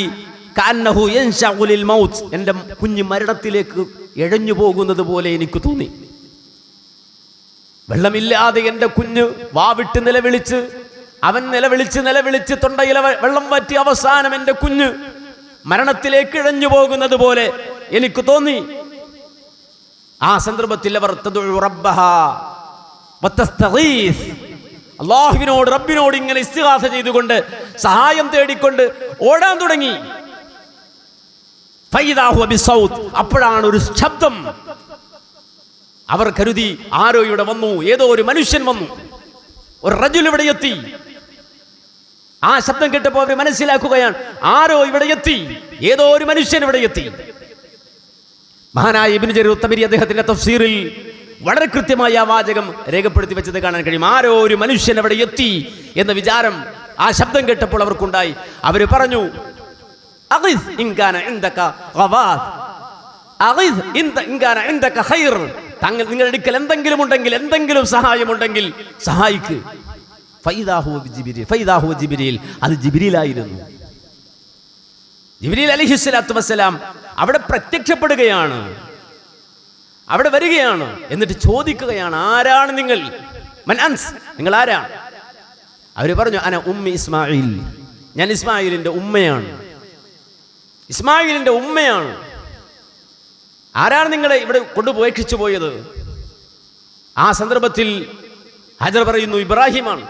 കഅന്നഹു യൻശഉ ലിൽ മൗത്ത്, എന്റെ കുഞ്ഞ് മരണത്തിലേക്ക് എഴഞ്ഞു പോകുന്നത് പോലെ എനിക്ക് തോന്നി. വെള്ളമില്ലാതെ എന്റെ കുഞ്ഞ് വാവിട്ട് നിലവിളിച്ച്, അവൻ നിലവിളിച്ച് തൊണ്ടയിലെ വെള്ളം വറ്റി അവസാനം എന്റെ കുഞ്ഞ് മരണത്തിലേക്ക് ഇഴഞ്ഞു പോകുന്നത് പോലെ എനിക്ക് തോന്നി. ആ സന്ദർഭത്തിൽ അവർ അള്ളാഹുവിനോട് റബ്ബിനോട് ഇങ്ങനെ ഇസ്തിഗാസ ചെയ്തുകൊണ്ട് സഹായം തേടിക്കൊണ്ട് ഓടാൻ തുടങ്ങി. അപ്പോഴാണ് ഒരു ശബ്ദം. അവർ കരുതി ആരോ ഇവിടെ വന്നു, ഏതോ ഒരു മനുഷ്യൻ വന്നു, ഒരു റജുൽ ഇവിടെ എത്തി. ആ ശബ്ദം കേട്ടപ്പോൾ അവർ മനസ്സിലാക്കുകയാണ്, ആരോ ഇവിടെ എത്തി, ഏതോ ഒരു മനുഷ്യൻ ഇവിടെ എത്തി. മഹാനായ ഇബ്നു ജരീർ തബരി അദ്ദേഹത്തിന്റെ തഫ്സീറിൽ വളരെ കൃത്യമായി ആ വാചകം രേഖപ്പെടുത്തി വെച്ചത് കാണാൻ കഴിയും. ആരോ ഒരു മനുഷ്യൻ അവിടെ എത്തി എന്ന വിചാരം ആ ശബ്ദം കേട്ടപ്പോൾ അവർക്കുണ്ടായി. അവർ പറഞ്ഞു, നിങ്ങളുടെ അടുക്കൽ എന്തെങ്കിലും ഉണ്ടെങ്കിൽ, എന്തെങ്കിലും സഹായമുണ്ടെങ്കിൽ സഹായിക്ക്. അത് ജിബ്രീലായിരുന്നു. ജിബ്രീൽ അലൈഹിസ്സലാത്തു വസ്സലാം അവിടെ പ്രത്യക്ഷപ്പെടുകയാണ്, അവിടെ വരികയാണ്. എന്നിട്ട് ചോദിക്കുകയാണ്, ആരാണ് നിങ്ങൾ? നിങ്ങൾ ആരാണ്? അവര് പറഞ്ഞു, അന ഉമ്മി ഇസ്മായിൽ, ഞാൻ ഇസ്മായിലിന്റെ ഉമ്മയാണ്. ഇസ്മായിലിന്റെ ഉമ്മയാണ്. ആരാണ് നിങ്ങളെ ഇവിടെ കൊണ്ടുപോയിച്ചു പോയത്? ആ സന്ദർഭത്തിൽ ഹജർ പറയുന്നു, ഇബ്രാഹിമാണ്.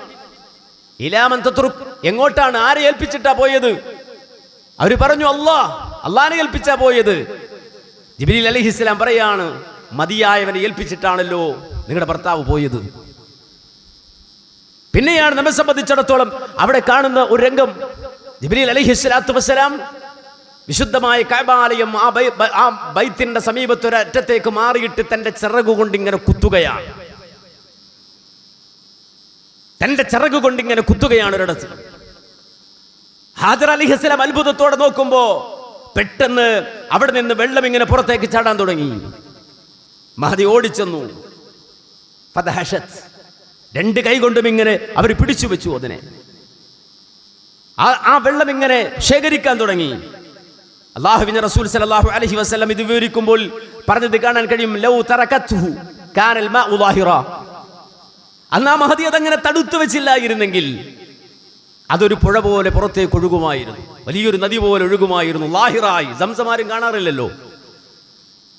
ഇലാമൻ തത്രുക്, എങ്ങോട്ടാണ്, ആരെ ഏൽപ്പിച്ചിട്ടാ പോയത്? അവര് പറഞ്ഞു, അള്ളാഹിനെ ഏൽപ്പിച്ചാ പോയത്. ജിബ്രീൽ അലൈഹിസ്സലാം പറയാണ്, മതിയായവനെ ഏൽപ്പിച്ചിട്ടാണല്ലോ നിങ്ങളുടെ ഭർത്താവ് പോയത്. പിന്നെയാണ് നമ്മെ സംബന്ധിച്ചിടത്തോളം അവിടെ കാണുന്ന ഒരു രംഗം. ജിബ്രീൽ അലൈഹിസ്സലാത്തു വസ്സലാം വിശുദ്ധമായ കഅബാലയം ആ ബൈത്തിന്റെ സമീപത്തൊരറ്റത്തേക്ക് മാറിയിട്ട് തന്റെ ചിറകു കൊണ്ടിങ്ങനെ കുത്തുകയാണ്. തന്റെ ചിറകു കൊണ്ടിങ്ങനെ കുത്തുകയാണ് ഒരിടത്ത്. ഹാജർ അലൈഹിസ്സലാം അത്ഭുതത്തോടെ നോക്കുമ്പോ പെട്ടെന്ന് അവിടെ നിന്ന് വെള്ളം ഇങ്ങനെ പുറത്തേക്ക് ചാടാൻ തുടങ്ങി. മഹദി ഓടിച്ചെന്നു. രണ്ട് കൈ കൊണ്ടും ഇങ്ങനെ അവർ പിടിച്ചു വെച്ചു അതിനെ. ആ വെള്ളം ഇങ്ങനെ ശേഖരിക്കാൻ തുടങ്ങി. അല്ലാഹുവിന്റെ റസൂൽ സല്ലല്ലാഹു അലൈഹി വസല്ലം ഇത് വിവരിക്കുമ്പോൾ പറഞ്ഞത് കാണാൻ കഴിയും, ലൗ തറകത്തുഹു കാനൽ മാഉ ളാഹിറ. അന്നാ മഹദി അതങ്ങനെ തടുത്തു വെച്ചില്ലായിരുന്നെങ്കിൽ അതൊരു പുഴ പോലെ പുറത്തേക്ക് ഒഴുകുമായിരുന്നു, വലിയൊരു നദി പോലെ ഒഴുകുമായിരുന്നു. ലാഹിറായി. സംസം ആരും കാണാറില്ലല്ലോ.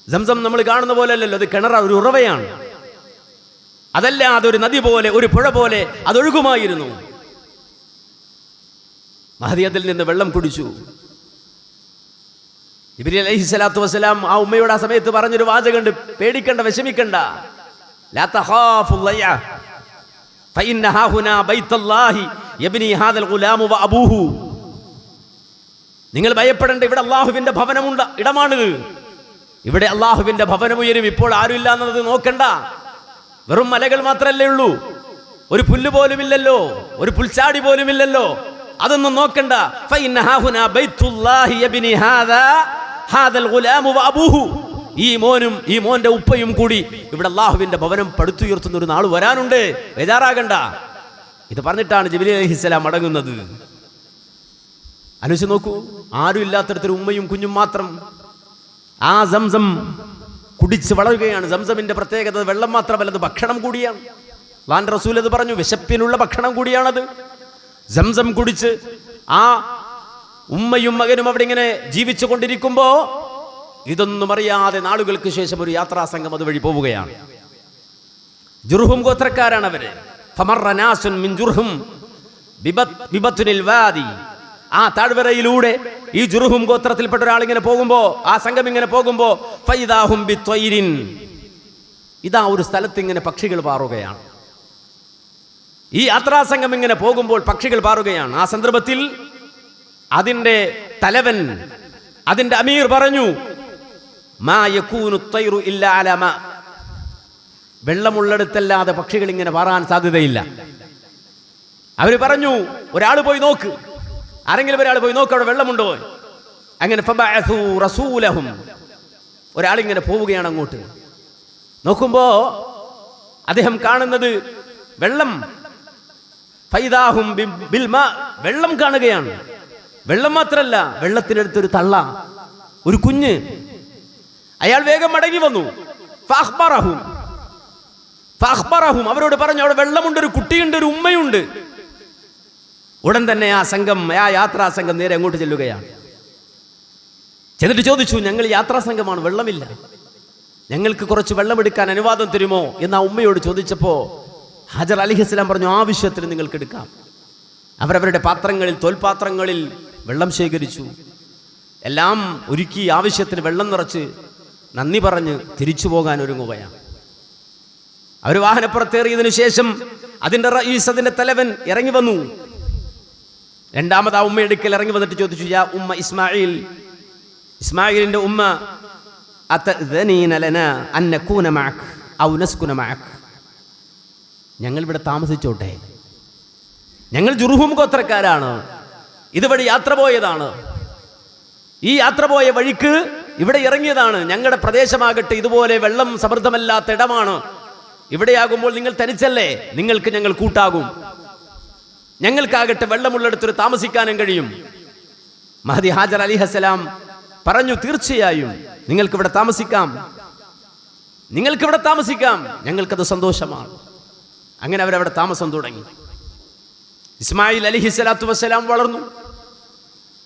സംസം നമ്മൾ കാണുന്ന പോലെ അല്ലല്ലോ, അത് കിണറ, ഒരു ഉറവയാണ്. അതല്ല, അതൊരു നദി പോലെ, ഒരു പുഴ പോലെ അതൊഴുകുമായിരുന്നു. മഹദി അതിൽ നിന്ന് വെള്ളം കുടിച്ചു. ജിബ്രീൽ അലൈഹിസ്സലാത്തു വസ്സലാം ആ ഉമ്മയോട് ആ സമയത്ത് പറഞ്ഞൊരു വാചകമുണ്ട്, പേടിക്കണ്ട, വിഷമിക്കണ്ട. ലാ തഖാഫു ളയ ഫഇന്ന ഹാഹുനാ ബൈത്തല്ലാഹി യബ്നി ഹാദൽ ഗുലാമു വ അബൂഹു. നിങ്ങൾ ഭയപ്പെടേണ്ട, ഇവിടെ അല്ലാഹുവിന്റെ ഭവനമുണ്ട്, ഇടമാണിത്. ഇവിടെ അല്ലാഹുവിന്റെ ഭവനം ഉയരും. ഇപ്പോൾ ആരുമില്ല എന്നത് നോക്കണ്ട. വെറും മലകൾ മാത്രമല്ലേ ഉള്ളൂ, ഒരു പുല്ല് പോലും ഇല്ലല്ലോ, ഒരു പുൽച്ചാടി പോലും ഇല്ലല്ലോ. അതൊന്നും നോക്കണ്ട. ഫഇന്ന ഹാഹുനാ ബൈത്തുല്ലാഹി യബ്നി ഹാദൽ ഗുലാമു വ അബൂഹു. ഈ മോനും ഈ മോന്റെ ഉപ്പയും കൂടി ഇവിടെ അല്ലാഹുവിന്റെ ഭവനം പടുത്തുയർത്തുന്ന ഒരു നാൾ വരാനുണ്ട്, ബേജാറാകണ്ട. ഇത് പറഞ്ഞിട്ടാണ് ജിബ്രീൽ അലൈഹിസ്സലാം മടങ്ങുന്നത്. ആലോചിച്ച് നോക്കൂ, ആരും ഇല്ലാത്തടത്തൊരു ഉമ്മയും കുഞ്ഞും മാത്രം ആ സംസം കുടിച്ച് വളരുകയാണ്. സംസമിന്റെ പ്രത്യേകത വെള്ളം മാത്രമല്ല, അത് ഭക്ഷണം കൂടിയാണ്. അല്ലാഹുവിന്റെ റസൂൽ അത് പറഞ്ഞു, വിശപ്പിനുള്ള ഭക്ഷണം കൂടിയാണത്. സംസം കുടിച്ച് ആ ഉമ്മയും മകനും അവിടെ ഇങ്ങനെ ജീവിച്ചു കൊണ്ടിരിക്കുമ്പോ ഇതൊന്നും അറിയാതെ നാളുകൾക്ക് ശേഷം ഒരു യാത്രാ സംഘം അതുവഴി പോവുകയാണ്. ജുർഹും ഗോത്രക്കാരാണ് അവര്. ഫമറ നാസുൻ മിൻ ജുർഹും ബിബത്നിൽ വാദി. ആ താഴ്വരയിലൂടെ ഈ ജുർഹും ഗോത്രത്തിൽപ്പെട്ട ഒരാൾ ഇങ്ങനെ പോകുമ്പോ, ആ സംഘം ഇങ്ങനെ പോകുമ്പോ, ഫൈദാഹും ബിത്വൈരിൻ, ഇതാ ഒരു സ്ഥലത്ത് ഇങ്ങനെ പക്ഷികൾ പാറുകയാണ്. ഈ യാത്രാ സംഘം ഇങ്ങനെ പോകുമ്പോൾ പക്ഷികൾ പാറുകയാണ്. ആ സന്ദർഭത്തിൽ അതിന്റെ തലവൻ, അതിന്റെ അമീർ പറഞ്ഞു, മാ യകൂനു തൈറു ഇല്ലാ അലാ മാ. വെള്ളമുള്ളിടത്തല്ലാതെ പക്ഷികൾ ഇങ്ങനെ പാറാൻ സാധ്യതയില്ല. അവര് പറഞ്ഞു, ഒരാൾ പോയി നോക്ക്, ആരെങ്കിലും ഒരാൾ പോയി നോക്ക്, അവിടെ വെള്ളമുണ്ടോ. അങ്ങനെ ഫബഅസൂ റസൂലഹും, ഒരാളിങ്ങനെ പോവുകയാണ് അങ്ങോട്ട്. നോക്കുമ്പോ അദ്ദേഹം കാണുന്നത് വെള്ളം. ഫൈദാഹും ബിൽ മാ, വെള്ളം കാണുകയാണ്. വെള്ളം മാത്രല്ല, വെള്ളത്തിനടുത്തൊരു തള്ള, ഒരു കുഞ്ഞ്. അയാൾ വേഗം മടങ്ങി വന്നു. ഫഅഖ്ബറഹും, അവരോട് പറഞ്ഞു, അവിടെ വെള്ളമുണ്ട്, ഒരു കുട്ടിയുണ്ട്, ഒരു ഉമ്മയുണ്ട്. ഉടൻ തന്നെ ആ സംഘം, ആ യാത്രാ സംഘം നേരെ അങ്ങോട്ട് ചെല്ലുകയാണ്. ചെന്നിട്ട് ചോദിച്ചു, ഞങ്ങൾ യാത്രാ സംഘമാണ്, വെള്ളമില്ല, ഞങ്ങൾക്ക് കുറച്ച് വെള്ളമെടുക്കാൻ അനുവാദം തരുമോ എന്ന് ആ ഉമ്മയോട് ചോദിച്ചപ്പോൾ ഹാജർ അലൈഹിസ്സലാം പറഞ്ഞു, ആവശ്യത്തിന് നിങ്ങൾക്ക് എടുക്കാം. അവരവരുടെ പാത്രങ്ങളിൽ, തോൽപാത്രങ്ങളിൽ വെള്ളം ശേഖരിച്ചു, എല്ലാം ഒരുക്കി ആവശ്യത്തിന് വെള്ളം നിറച്ച് നന്ദി പറഞ്ഞ് തിരിച്ചു പോകാൻ ഒരുങ്ങുകയാണ്. അവർ വാഹനപ്പുറത്തേറിയതിനു ശേഷം അതിൻ്റെ റഈസ്, അതിൻ്റെ തലവൻ ഇറങ്ങി വന്നു. രണ്ടാമത് ആ ഉമ്മ എടുക്കൽ ഇറങ്ങി വന്നിട്ട് ചോദിച്ചു, യാ ഉമ്മ ഇസ്മായിൽ, ഇസ്മായിലിൻ്റെ ഉമ്മ, അതഅ്ദനീന ലനാ അൻ നകൂന മഅക് ഔ നസ്കുന മഅക്, ഞങ്ങൾ ഇവിടെ താമസിച്ചോട്ടെ, ഞങ്ങൾ ജുർഹും ഗോത്രക്കാരാണ്, ഇതുവഴി യാത്ര പോയതാണ്, ഈ യാത്ര പോയ വഴിക്ക് ഇവിടെ ഇറങ്ങിയതാണ്, ഞങ്ങളുടെ പ്രദേശമാകട്ടെ ഇതുപോലെ വെള്ളം സമൃദ്ധമല്ലാത്ത ഇടമാണ്, ഇവിടെയാകുമ്പോൾ നിങ്ങൾ തനിച്ചല്ലേ, നിങ്ങൾക്ക് ഞങ്ങൾ കൂട്ടാകും, ഞങ്ങൾക്കാകട്ടെ വെള്ളമുള്ളിടത്തൊരു താമസിക്കാനും കഴിയും. മഹദി ഹാജർ അലൈഹിസ്സലാം പറഞ്ഞു, തീർച്ചയായും നിങ്ങൾക്കിവിടെ താമസിക്കാം, നിങ്ങൾക്കിവിടെ താമസിക്കാം, ഞങ്ങൾക്കത് സന്തോഷമാണ്. അങ്ങനെ അവരവിടെ താമസം തുടങ്ങി. ഇസ്മായിൽ അലൈഹിസ്സലാത്തു വസ്സലാം വളർന്നു.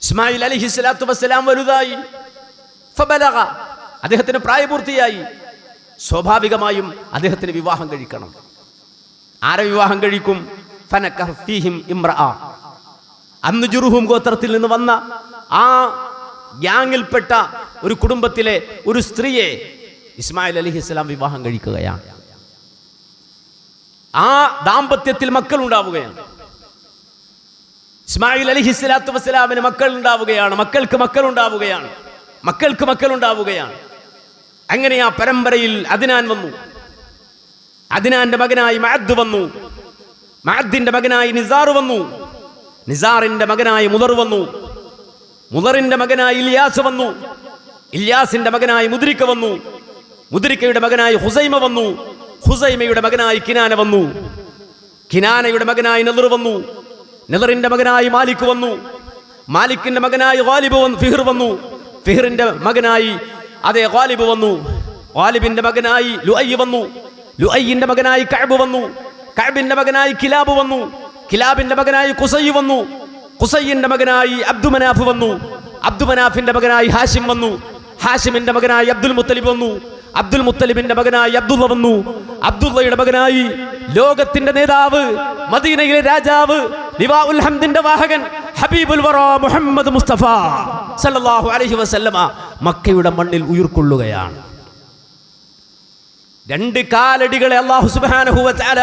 ഇസ്മായിൽ അലൈഹിസ്സലാത്തു വസ്സലാം വലുതായി. ഫബലഗ, അദ്ദേഹത്തിന് പ്രായപൂർത്തിയായി. സ്വാഭാവികമായും അദ്ദേഹത്തിന് വിവാഹം കഴിക്കണം. ആരെ വിവാഹം കഴിക്കും? ഫനകഹ ഫീഹിം ഇംറഅ, അന്ന് ജുർഹും ഗോത്രത്തിൽ നിന്ന് വന്ന ആ ഗ്യാങ്ങിൽപ്പെട്ട ഒരു കുടുംബത്തിലെ ഒരു സ്ത്രീയെ ഇസ്മായിൽ അലൈഹിസ്സലാം വിവാഹം കഴിക്കുകയാണ്. ആ ദാമ്പത്യത്തിൽ മക്കൾ ഉണ്ടാവുകയാണ്. ഇസ്മായിൽ അലൈഹിസ്സലാത്തു വസ്സലാമിന് മക്കൾ ഉണ്ടാവുകയാണ്, മക്കൾക്ക് മക്കൾ ഉണ്ടാവുകയാണ്, മക്കൾക്ക് മക്കൾ ഉണ്ടാവുകയാണ്. അങ്ങനെ ആ പരമ്പരയിൽ അദ്നാൻ വന്നു. അദ്നാന്റെ മകനായി മഅദ് വന്നു. മഅദിന്റെ മകനായി നിസാർ വന്നു. നിസാറിന്റെ മകനായി മുദർ വന്നു. മുദറിന്റെ മകനായി ഇല്യാസ് വന്നു. ഇല്യാസിന്റെ മകനായി മുദ്രിക വന്നു. മുദ്രിക്കയുടെ മകനായി ഹുസൈമ വന്നു. ഹുസൈമയുടെ മകനായി കിനാന വന്നു. കിനാനയുടെ മകനായി നദർ വന്നു. നദറിന്റെ മകനായി മാലിക് വന്നു. മാലിക്കിന്റെ മകനായി ഗാലിബ് വന്നു. ഫിഹ്ർ വന്നു. ഫിഹ്റിന്റെ മകനായി അതേ ഗാലിബ് വന്നു. ഗാലിബിന്റെ മകനായി ലുഅയ് വന്നു. ലുഅയ്യിന്റെ മകനായി കഅബ് വന്നു. കഅബിന്റെ മകനായി കിലാബ് വന്നു. കിലാബിന്റെ മകനായി ഖുസൈ വന്നു. ഖുസൈന്റെ മകനായി അബ്ദുമനാഫ് വന്നു. അബ്ദുമനാഫിന്റെ മകനായി ഹാഷിം വന്നു. ഹാഷിമിന്റെ മകനായി അബ്ദുൽ മുത്തലിബ് വന്നു. അബ്ദുൽ മുത്തലിബിന്റെ മകനായി അബ്ദുള്ള വന്നു. അബ്ദുള്ളയുടെ മകനായി ലോകത്തിന്റെ നേതാവ്, മദീനയിലെ രാജാവ്, ലിവാഉൽ ഹംദിന്റെ വാഹകൻ, ഹബീബുൽ വറ മുഹമ്മദ് മുസ്തഫ സല്ലല്ലാഹു അലൈഹി വസല്ലമ മക്കയുടെ മണ്ണിൽ ഉയർക്കൊള്ളുകയാണ്. രണ്ട് കാലടികളെ അല്ലാഹു സുബ്ഹാനഹു വ തആല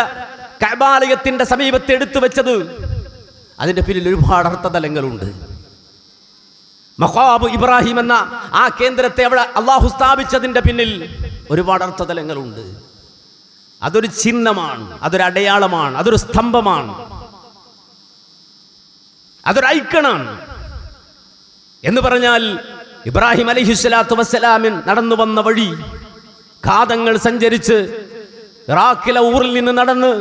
കഅബാലയത്തിന്റെ സമീപത്ത് എടുത്തു വെച്ചത്, അതിന്റെ പിന്നിൽ ഒരുപാട് അർത്ഥതലങ്ങളുണ്ട്. മഖാബ് ഇബ്രാഹിം എന്ന ആ കേന്ദ്രത്തെ അവിടെ അല്ലാഹു സ്ഥാപിച്ചതിന്റെ പിന്നിൽ ഒരുപാട് അർത്ഥതലങ്ങളുണ്ട്. അതൊരു ചിഹ്നമാണ്, അതൊരു അടയാളമാണ്, അതൊരു സ്തംഭമാണ്, അതൊരു ഐക്കണാണ്. എന്ന് പറഞ്ഞാൽ ഇബ്രാഹിം അലൈഹിസ്സലാത്തു വസ്സലാമിൻ നടന്നു വന്ന വഴി, കാതങ്ങൾ സഞ്ചരിച്ച് ഇറാഖിലെ ഊറിൽ നിന്ന് നടന്ന്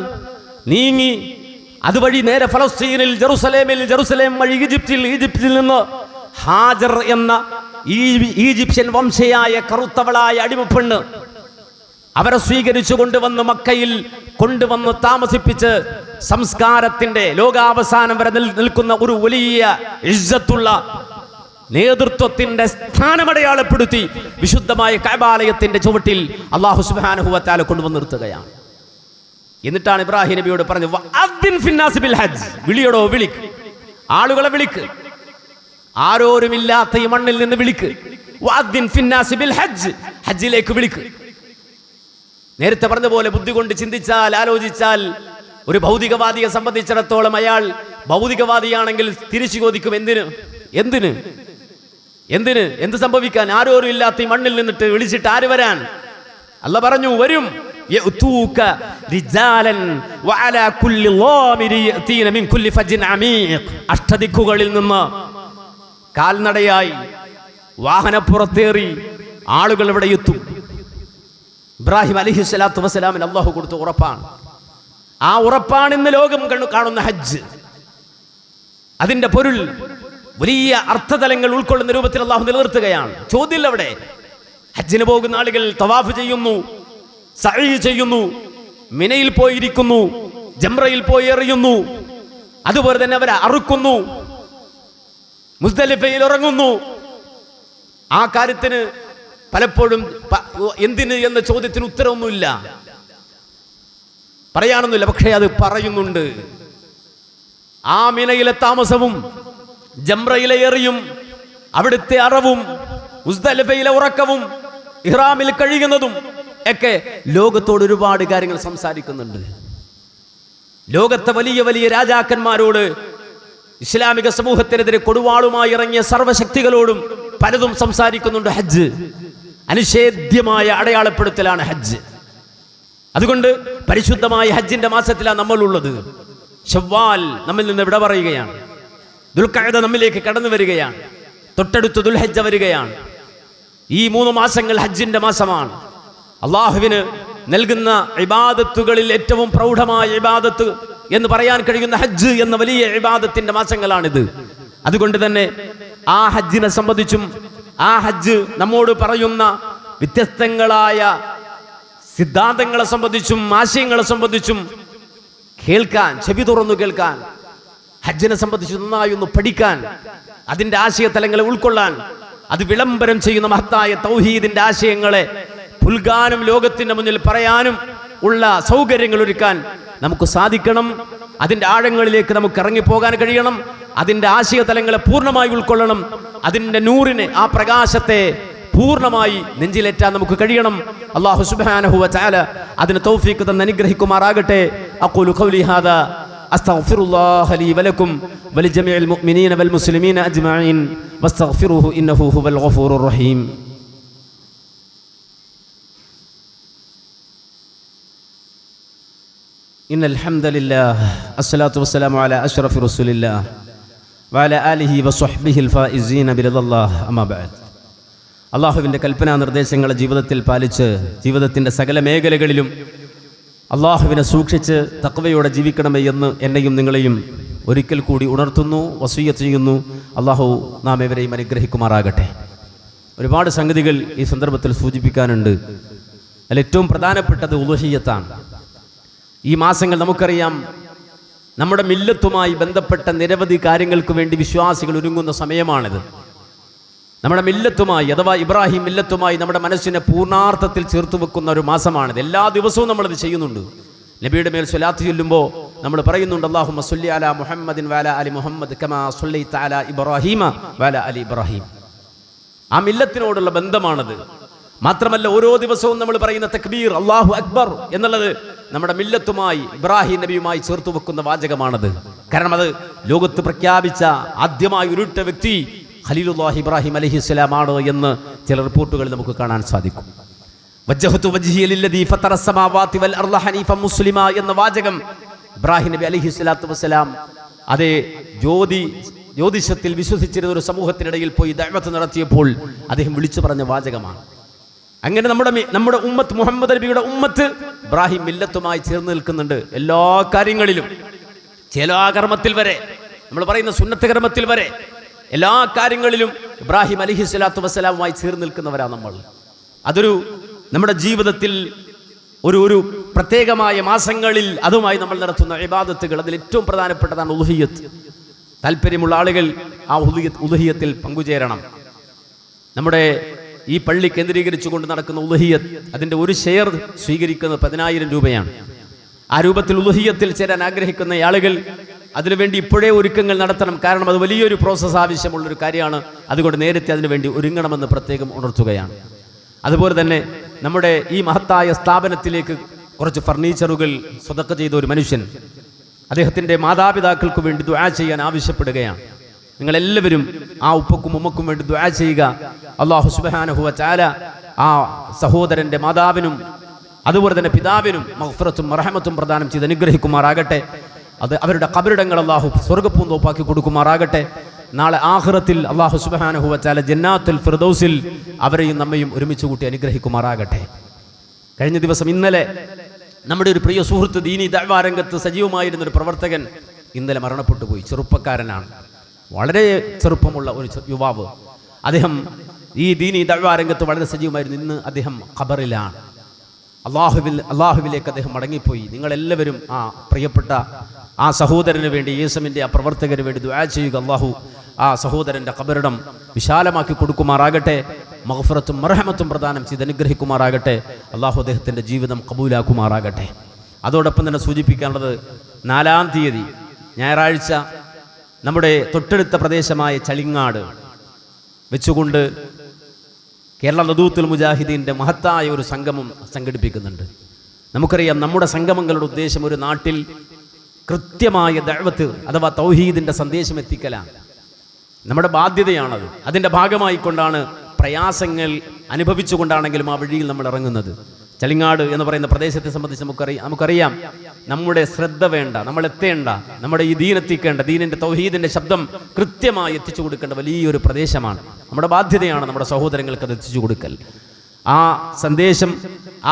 നീങ്ങി അതുവഴി നേരെ ഫലസ്തീനിൽ ജെറുസലേമിൽ, ജെറുസലേം വഴി ഈജിപ്തിൽ, ഈജിപ്തിൽ നിന്ന് ഹാജർ എന്ന ഈജിപ്ഷ്യൻ വംശയായ കറുത്തവളായ അടിമപ്പെണ്ണ് അവരെ സ്വീകരിച്ചു കൊണ്ടുവന്ന് മക്കയിൽ കൊണ്ടുവന്ന് താമസിപ്പിച്ച് സംസ്കാരത്തിന്റെ ലോകാവസാനം വരെ നിൽക്കുന്ന ഒരു വലിയ ഇസ്സത്തുള്ള നേതൃത്വത്തിന്റെ സ്ഥാനമടയാളപ്പെടുത്തി വിശുദ്ധമായ കഅബാലയത്തിന്റെ ചുവട്ടിൽ അല്ലാഹു സുബ്ഹാനഹു വ തആല കൊണ്ടുവന്ന് നിർത്തുകയാണ്. എന്നിട്ടാണ് ഇബ്രാഹിം നബിയോട് പറഞ്ഞത്, വഅദ്ദിൻ ഫിന്നാസി ബിൽ ഹജ്ജ്, വിളിയടോ വിളിക്ക്, ആളുകളെ വിളിക്ക്, ആരോരുമില്ലാത്ത ഈ മണ്ണിൽ നിന്ന് വിളിക്ക്. വഅദ്ദിൻ ഫിന്നാസി ബിൽ ഹജ്ജ്, ഹജ്ജിലേക്ക് വിളിക്ക്. നേരത്തെ പറഞ്ഞ പോലെ ബുദ്ധി കൊണ്ട് ചിന്തിച്ചാൽ, ആലോചിച്ചാൽ ഒരു ഭൗതികവാദിയെ സംബന്ധിച്ചിടത്തോളം അയാൾ ഭൗതികവാദിയാണെങ്കിൽ തിരിച്ചു ചോദിക്കും, എന്തിന് എന്തിന് എന്തിന് എന്ത് സംഭവിക്കാൻ? ആരോരും ഇല്ലാത്ത ഈ മണ്ണിൽ നിന്നിട്ട് വിളിച്ചിട്ട് ആര് വരാൻ? അല്ലാഹു പറഞ്ഞു, വരും. അഷ്ടദിക്കുകളിൽ നിന്ന് കാൽനടയായി വാഹനപ്പുറത്തേറി ആളുകൾ ഇവിടെ എത്തും. ഇബ്രാഹിം അലൈഹിസ്സലാത്തു വസ്സലാമിന് അല്ലാഹു കൊടുത്ത ഉറപ്പാണ്. ആ ഉറപ്പാണ് ഇന്ന് ലോകം കാണുന്ന ഹജ്ജ്. അതിന്റെ പൊരുൾ വലിയ അർത്ഥതലങ്ങൾ ഉൾക്കൊള്ളുന്ന രൂപത്തിൽ അല്ലാഹു നിലനിർത്തുകയാണ്. ചോദ്യം അവിടെ, ഹജ്ജിന് പോകുന്ന ആളുകൾ തവാഫ് ചെയ്യുന്നു, സഅയ് ചെയ്യുന്നു, മിനയിൽ പോയിരിക്കുന്നു, ജംറയിൽ പോയി എറിയുന്നു, അതുപോലെ തന്നെ അവരെ അറുക്കുന്നു, മുസ്ദലിഫയിൽ ഇറങ്ങുന്നു, ആ കാര്യത്തിന് പലപ്പോഴും എന്തിന് എന്ന ചോദ്യത്തിന് ഉത്തരവൊന്നുമില്ല, പറയാനൊന്നുമില്ല. പക്ഷേ അത് പറയുന്നുണ്ട്. ആ മിനയിലെ താമസവും ജംറയിലെ എറിയും അവിടുത്തെ അറവും മുസ്ദലിഫയിലെ ഉറക്കവും ഇഹ്റാമിൽ കഴിയുന്നതും ഒക്കെ ലോകത്തോട് ഒരുപാട് കാര്യങ്ങൾ സംസാരിക്കുന്നുണ്ട്. ലോകത്തെ വലിയ വലിയ രാജാക്കന്മാരോട്, ഇസ്ലാമിക സമൂഹത്തിനെതിരെ കൊടുവാളുമായി ഇറങ്ങിയ സർവശക്തികളോടും പലതും സംസാരിക്കുന്നുണ്ട്. ഹജ്ജ് അനിഷേധ്യമായ അടയാളപ്പെടുത്തലാണ് ഹജ്ജ്. അതുകൊണ്ട് പരിശുദ്ധമായ ഹജ്ജിന്റെ മാസത്തിലാണ് നമ്മളുള്ളത്. ശവ്വാൽ നമ്മിൽ നിന്ന് വിട പറയുകയാണ്. ദുൽഖഅദ നമ്മിലേക്ക് കടന്നു വരികയാണ്. തൊട്ടടുത്ത് ദുൽഹജ്ജ വരികയാണ്. ഈ 3 മാസങ്ങൾ ഹജ്ജിന്റെ മാസമാണ്. അള്ളാഹുവിന് നൽകുന്ന ഇബാദത്തുകളിൽ ഏറ്റവും പ്രൗഢമായ ഇബാദത്ത് എന്ന് പറയാൻ കഴിയുന്ന ഹജ്ജ് എന്ന വലിയ ഇബാദത്തിന്റെ മാസങ്ങളാണിത്. അതുകൊണ്ട് തന്നെ ആ ഹജ്ജിനെ സംബന്ധിച്ചും ആ ഹജ്ജ് നമ്മോട് പറയുന്ന വ്യത്യസ്തങ്ങളായ സിദ്ധാന്തങ്ങളെ സംബന്ധിച്ചും ആശയങ്ങളെ സംബന്ധിച്ചും കേൾക്കാൻ, ചെവി തുറന്നു കേൾക്കാൻ, ഹജ്ജിനെ സംബന്ധിച്ച് നന്നായി ഒന്ന് പഠിക്കാൻ, അതിന്റെ ആശയതലങ്ങളെ ഉൾക്കൊള്ളാൻ, അത് വിളംബരം ചെയ്യുന്ന മഹത്തായ തൗഹീദിന്റെ ആശയങ്ങളെ പുൽകാനും ലോകത്തിന്റെ മുന്നിൽ പറയാനും ഉള്ള സൗകര്യങ്ങൾ ഒരുക്കാൻ നമുക്ക് സാധിക്കണം. അതിന്റെ ആഴങ്ങളിലേക്ക് നമുക്ക് ഇറങ്ങിപ്പോകാൻ കഴിയണം. അതിന്റെ ആശയതലങ്ങളെ പൂർണ്ണമായി ഉൾക്കൊള്ളണം. അതിന്റെ നൂറിനെ, ആ പ്രകാശത്തെ പൂർണ്ണമായി നെഞ്ചിലേറ്റാൻ നമുക്ക് കഴിയണം. അല്ലാഹു സുബ്ഹാനഹു വ തആല അതിന് തൗഫീഖ് തന്ന് അനുഗ്രഹിക്കുമാറാകട്ടെ. അഖൂലു ഖൗലി ഹാദാ അസ്തഗ്ഫിറുല്ലാഹ ലീ വലക്കും വലിജമീഇൽ മുഅ്മിനീന വൽ മുസ്ലിമീന അജ്മഈൻ വസ്തഗ്ഫിറുഹു ഇന്നഹു ഹുവൽ ഗഫൂറുർ റഹീം. ഇന്നൽ ഹംദലില്ലാഹ് അസ്സലാത്തു വസ്സലാമു അലാ അഷ്റഫി റസൂലില്ലാഹ് വഅലാ ആലിഹി വസ്വഹ്ബിഹിൽ ഫായിസീന ബിറദല്ലാഹ് അമ്മാ ബഅദ്. അള്ളാഹുവിൻ്റെ കൽപ്പനാ നിർദ്ദേശങ്ങളെ ജീവിതത്തിൽ പാലിച്ച് ജീവിതത്തിൻ്റെ സകല മേഖലകളിലും അള്ളാഹുവിനെ സൂക്ഷിച്ച് തഖ്വയോടെ ജീവിക്കണമേ എന്ന് എന്നെയും നിങ്ങളെയും ഒരിക്കൽ കൂടി ഉണർത്തുന്നു, വസിയ്യത്ത് ചെയ്യുന്നു. അള്ളാഹു നാം ഏവരെയും അനുഗ്രഹിക്കുമാറാകട്ടെ. ഒരുപാട് സംഗതികൾ ഈ സന്ദർഭത്തിൽ സൂചിപ്പിക്കാനുണ്ട്. അതിൽ ഏറ്റവും പ്രധാനപ്പെട്ടത് ഉളുഹിയ്യത്താണ്. ഈ മാസങ്ങൾ നമുക്കറിയാം, നമ്മുടെ മില്ലത്തുമായി ബന്ധപ്പെട്ട നിരവധി കാര്യങ്ങൾക്ക് വേണ്ടി വിശ്വാസികൾ ഒരുങ്ങുന്ന സമയമാണിത്. നമ്മുടെ മില്ലത്തുമായി അഥവാ ഇബ്രാഹിം മില്ലത്തുമായി നമ്മുടെ മനസ്സിനെ പൂർണ്ണാർത്ഥത്തിൽ ചേർത്ത് വെക്കുന്ന ഒരു മാസമാണിത്. എല്ലാ ദിവസവും നമ്മളത് ചെയ്യുന്നുണ്ട്. നബിയുടെ മേൽ സ്വലാത്ത് ചൊല്ലുമ്പോൾ നമ്മൾ പറയുന്നുണ്ട്, അല്ലാഹുമ്മ സ്വല്ലി അലാ മുഹമ്മദിൻ വഅലാ അലി മുഹമ്മദ് കമാ സ്വല്ലൈത അലാ ഇബ്രാഹീമ വഅലാ അലി ഇബ്രാഹീം. ആ മില്ലത്തിനോടുള്ള ബന്ധമാണത്. മാത്രമല്ല, ഓരോ ദിവസവും നമ്മൾ പറയുന്ന തക്ബീർ, അല്ലാഹു അക്ബർ എന്നുള്ളത് നമ്മുടെ മില്ലത്തുമായി ഇബ്രാഹിം നബിയുമായി ചേർത്ത് വെക്കുന്ന വാചകമാണത്. കാരണം അത് ലോകത്ത് പ്രഖ്യാപിച്ച ആദ്യമായി ഉരുട്ട വ്യക്തി ഖലീലുല്ലാഹി ഇബ്രാഹിം അലൈഹിസ്സലാം ആണ് എന്ന് ചില റിപ്പോർട്ടുകൾ നമുക്ക് കാണാൻ സാധിക്കും. വജ്ജഹതു വജ്ഹിയ ലില്ലദീ ഫതറ അസ്സമാവാതി വൽ അർള ഹനീഫ മുസ്ലിമ എന്ന വാചകം ഇബ്രാഹിം നബി അലൈഹിസ്സലാത്തു വസ്സലാം അതേ ജ്യോതിഷത്തിൽ വിശ്വസിച്ചിരുന്ന ഒരു സമൂഹത്തിനിടയിൽ പോയി ദഅവത്ത് നടത്തിയപ്പോൾ അദ്ദേഹം വിളിച്ചു പറഞ്ഞ വാചകമാണ്. അങ്ങനെ നമ്മുടെ ഉമ്മത്ത്, മുഹമ്മദ് നബിയുടെ ഉമ്മത്ത് ഇബ്രാഹിം മില്ലത്തുമായി ചേർന്ന് നിൽക്കുന്നുണ്ട്. എല്ലാ കാര്യങ്ങളിലും, കർമ്മത്തിൽ വരെ, നമ്മൾ പറയുന്ന സുന്നത്ത് കർമ്മത്തിൽ വരെ, എല്ലാ കാര്യങ്ങളിലും ഇബ്രാഹിം അലൈഹിസ്സലാത്തു വസ്സലാമുമായി ചേർന്ന് നിൽക്കുന്നവരാണ് നമ്മൾ. അതൊരു നമ്മുടെ ജീവിതത്തിൽ ഒരു പ്രത്യേകമായ മാസങ്ങളിൽ അതുമായി നമ്മൾ നടത്തുന്ന ഇബാദത്തുകൾ, അതിൽ ഏറ്റവും പ്രധാനപ്പെട്ടതാണ് ഉളുഹിയ്യത്ത്. താല്പര്യമുള്ള ആളുകൾ ആ ഉളുഹിയ്യത്തിൽ പങ്കുചേരണം. നമ്മുടെ ഈ പള്ളി കേന്ദ്രീകരിച്ചുകൊണ്ട് നടക്കുന്ന ഉളുഹിയ്യത്ത്, അതിൻ്റെ ഒരു ഷെയർ സ്വീകരിക്കുന്നത് 10,000 രൂപയാണ്. ആ രൂപത്തിൽ ഉളുഹിയ്യത്തിൽ ചേരാൻ ആഗ്രഹിക്കുന്ന ആളുകൾ അതിനുവേണ്ടി ഇപ്പോഴേ ഒരുക്കങ്ങൾ നടത്തണം. കാരണം അത് വലിയൊരു പ്രോസസ്സ് ആവശ്യമുള്ളൊരു കാര്യമാണ്. അതുകൊണ്ട് നേരത്തെ അതിനുവേണ്ടി ഒരുങ്ങണമെന്ന് പ്രത്യേകം ഉണർത്തുകയാണ്. അതുപോലെ തന്നെ നമ്മുടെ ഈ മഹത്തായ സ്ഥാപനത്തിലേക്ക് കുറച്ച് ഫർണിച്ചറുകൾ സ്വതക്ക ചെയ്ത ഒരു മനുഷ്യൻ അദ്ദേഹത്തിൻ്റെ മാതാപിതാക്കൾക്ക് വേണ്ടി ദുആ ചെയ്യാൻ ആവശ്യപ്പെടുകയാണ്. നിങ്ങളെല്ലാവരും ആ ഉപ്പക്കും ഉമ്മക്കും വേണ്ടി ദുആ ചെയ്യുക. അല്ലാഹു സുബ്ഹാനഹു വ തആല ആ സഹോദരൻ്റെ മാതാവിനും അതുപോലെ തന്നെ പിതാവിനും മഗ്ഫിറത്തും റഹ്മത്തും പ്രദാനം ചെയ്ത് അനുഗ്രഹിക്കുമാറാകട്ടെ. അത് അവരുടെ ഖബറിടങ്ങൾ അല്ലാഹു സ്വർഗ്ഗപ്പൂന്തോപ്പാക്കി കൊടുക്കുമാറാകട്ടെ. നാളെ ആഖിറത്തിൽ അല്ലാഹു സുബ്ഹാനഹു വ തആല ജന്നാത്തുൽ ഫിർദൗസിൽ അവരെയും നമ്മയും ഒരുമിച്ച് കൂട്ടി അനുഗ്രഹിക്കുമാറാകട്ടെ. കഴിഞ്ഞ ദിവസം, ഇന്നലെ, നമ്മുടെ ഒരു പ്രിയ സുഹൃത്ത്, ദീനി ദഅ്വാ രംഗത്ത് സജീവമായിരുന്നൊരു പ്രവർത്തകൻ ഇന്നലെ മരണപ്പെട്ടു പോയി. ചെറുപ്പക്കാരനാണ്, വളരെ ചെറുപ്പമുള്ള ഒരു യുവാവ്. അദ്ദേഹം ഈ ദീനി ദഅ്വാ രംഗത്ത് വളരെ സജീവമായിരുന്നു. ഇന്ന് അദ്ദേഹം ഖബറിലാണ്. അള്ളാഹുവിലേക്ക് അദ്ദേഹം മടങ്ങിപ്പോയി. നിങ്ങളെല്ലാവരും ആ പ്രിയപ്പെട്ട ആ സഹോദരന് വേണ്ടി, യേശുവിൻ്റെ ആ പ്രവർത്തകന് വേണ്ടി ദുആ ചെയ്യുക. അള്ളാഹു ആ സഹോദരൻ്റെ ഖബറിടം വിശാലമാക്കി കൊടുക്കുമാറാകട്ടെ. മഗ്ഫിറത്തും മർഹമത്തും പ്രദാനം ചെയ്ത് അനുഗ്രഹിക്കുമാറാകട്ടെ. അള്ളാഹു അദ്ദേഹത്തിൻ്റെ ജീവിതം കബൂലാക്കുമാറാകട്ടെ. അതോടൊപ്പം തന്നെ സൂചിപ്പിക്കാനുള്ളത് 4-ാം തീയതി ഞായറാഴ്ച നമ്മുടെ തൊട്ടടുത്ത പ്രദേശമായ ചളിങ്ങാട് വെച്ചുകൊണ്ട് കേരള നദൂത്തുൽ മുജാഹിദീൻ്റെ മഹത്തായ ഒരു സംഗമം സംഘടിപ്പിക്കുന്നുണ്ട്. നമുക്കറിയാം, നമ്മുടെ സംഗമങ്ങളുടെ ഉദ്ദേശം ഒരു നാട്ടിൽ കൃത്യമായ ദഅവത്ത് അഥവാ തൗഹീദിൻ്റെ സന്ദേശം എത്തിക്കലാണ്. നമ്മുടെ ബാധ്യതയാണത്. അതിൻ്റെ ഭാഗമായിക്കൊണ്ടാണ്, പ്രയാസങ്ങൾ അനുഭവിച്ചുകൊണ്ടാണെങ്കിലും ആ വഴിയിൽ നമ്മൾ ഇറങ്ങുന്നത്. ചളിങ്ങാട് എന്ന് പറയുന്ന പ്രദേശത്തെ സംബന്ധിച്ച് നമുക്കറിയാം, നമ്മുടെ ശ്രദ്ധ വേണ്ട, നമ്മൾ എത്തേണ്ട, നമ്മുടെ ഈ ദീനെത്തിക്കേണ്ട, ദീനിൻ്റെ തൗഹീദിൻ്റെ ശബ്ദം കൃത്യമായി എത്തിച്ചു കൊടുക്കേണ്ട വലിയൊരു പ്രദേശമാണ്. നമ്മുടെ ബാധ്യതയാണ് നമ്മുടെ സഹോദരങ്ങൾക്ക് അത് എത്തിച്ചു കൊടുക്കൽ. ആ സന്ദേശം,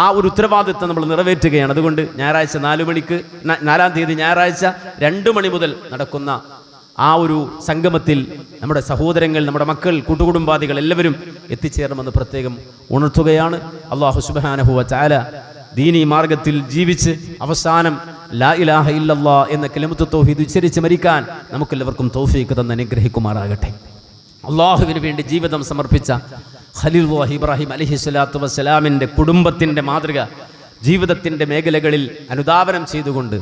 ആ ഒരു ഉത്തരവാദിത്വം നമ്മൾ നിറവേറ്റുകയാണ്. അതുകൊണ്ട് ഞായറാഴ്ച 4 മണിക്ക് 4-ാം തീയതി ഞായറാഴ്ച 2 മണി മുതൽ നടക്കുന്ന ആ ഒരു സംഗമത്തിൽ നമ്മുടെ സഹോദരങ്ങൾ, നമ്മുടെ മക്കൾ, കൂട്ടുകുടുംബാദികൾ എല്ലാവരും എത്തിച്ചേരണമെന്ന് പ്രത്യേകം ഉണർത്തുകയാണ്. അല്ലാഹു സുബ്ഹാനഹു വ തആല ദീനി മാർഗത്തിൽ ജീവിച്ച് അവസാനം ലാ ഇലാഹ ഇല്ലല്ലാഹ് എന്ന കലിമത്ത് തൗഹീദ് ഉച്ചരിച്ച് മരിക്കാൻ നമുക്കെല്ലാവർക്കും തൗഫീഖ് തന്ന് അനുഗ്രഹിക്കുമാറാകട്ടെ. അള്ളാഹുവിന് വേണ്ടി ജീവിതം സമർപ്പിച്ച ഖലീലുല്ലാഹി ഇബ്രാഹിം അലൈഹിസ്സലാത്തു വസ്സലാമിൻ്റെ കുടുംബത്തിൻ്റെ മാതൃക ജീവിതത്തിൻ്റെ മേഖലകളിൽ അനുധാവനം ചെയ്തുകൊണ്ട്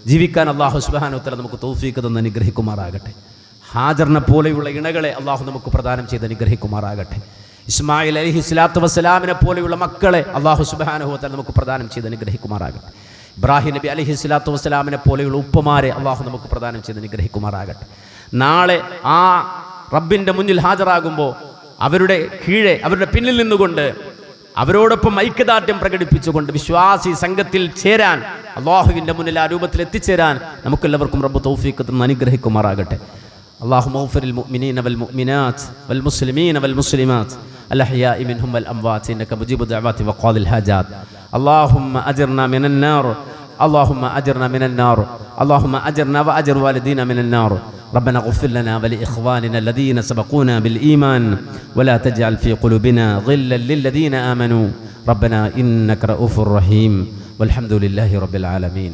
ജീവിക്കാൻ അല്ലാഹു സുബ്ഹാനഹു വ തആല നമുക്ക് തൗഫീഖ് തന്ന് അനുഗ്രഹിക്കുമാറാകട്ടെ. ഹാജറിനെ പോലെയുള്ള ഇണകളെ അല്ലാഹു നമുക്ക് പ്രദാനം ചെയ്ത് അനുഗ്രഹിക്കുമാറാകട്ടെ. ഇസ്മായിൽ അലൈഹിസ്സലാത്തു വസ്സലാമിനെ പോലെയുള്ള മക്കളെ അല്ലാഹു സുബ്ഹാനഹു വ തആല നമുക്ക് പ്രദാനം ചെയ്ത് അനുഗ്രഹിക്കുമാറാകട്ടെ. ഇബ്രാഹിം നബി അലൈഹിസ്സലാത്തു വസ്സലാമിനെ പോലെയുള്ള ഉപ്പമാരെ അല്ലാഹു നമുക്ക് പ്രദാനം ചെയ്ത് അനുഗ്രഹിക്കുമാറാകട്ടെ. നാളെ ആ റബ്ബിൻ്റെ മുന്നിൽ ഹാജരാകുമ്പോൾ അവരുടെ കീഴെ, അവരുടെ പിന്നിൽ നിന്നുകൊണ്ട് അവരോടൊപ്പം ഐക്യദാർഢ്യം പ്രകടിപ്പിച്ചുകൊണ്ട് വിശ്വാസി സംഘത്തിൽ ചേരാൻ, അള്ളാഹുവിൻ്റെ മുന്നിൽ ആ രൂപത്തിൽ എത്തിച്ചേരാൻ നമുക്കെല്ലാവർക്കും റബ്ബ് തൗഫീഖ് തന്ന് അനുഗ്രഹിക്കുമാറാകട്ടെ. اللهم اغفر للمؤمنين والمؤمنات والمسلمين والمسلمات الأحياء منهم والأموات إنك مجيب الدعوات وقاضي الحاجات. اللهم أجرنا من النار، اللهم أجرنا من النار، اللهم أجرنا وأجر والدينا من النار. ربنا اغفر لنا ولإخواننا الذين سبقونا بالإيمان ولا تجعل في قلوبنا غلا للذين آمنوا ربنا إنك رؤوف رحيم والحمد لله رب العالمين.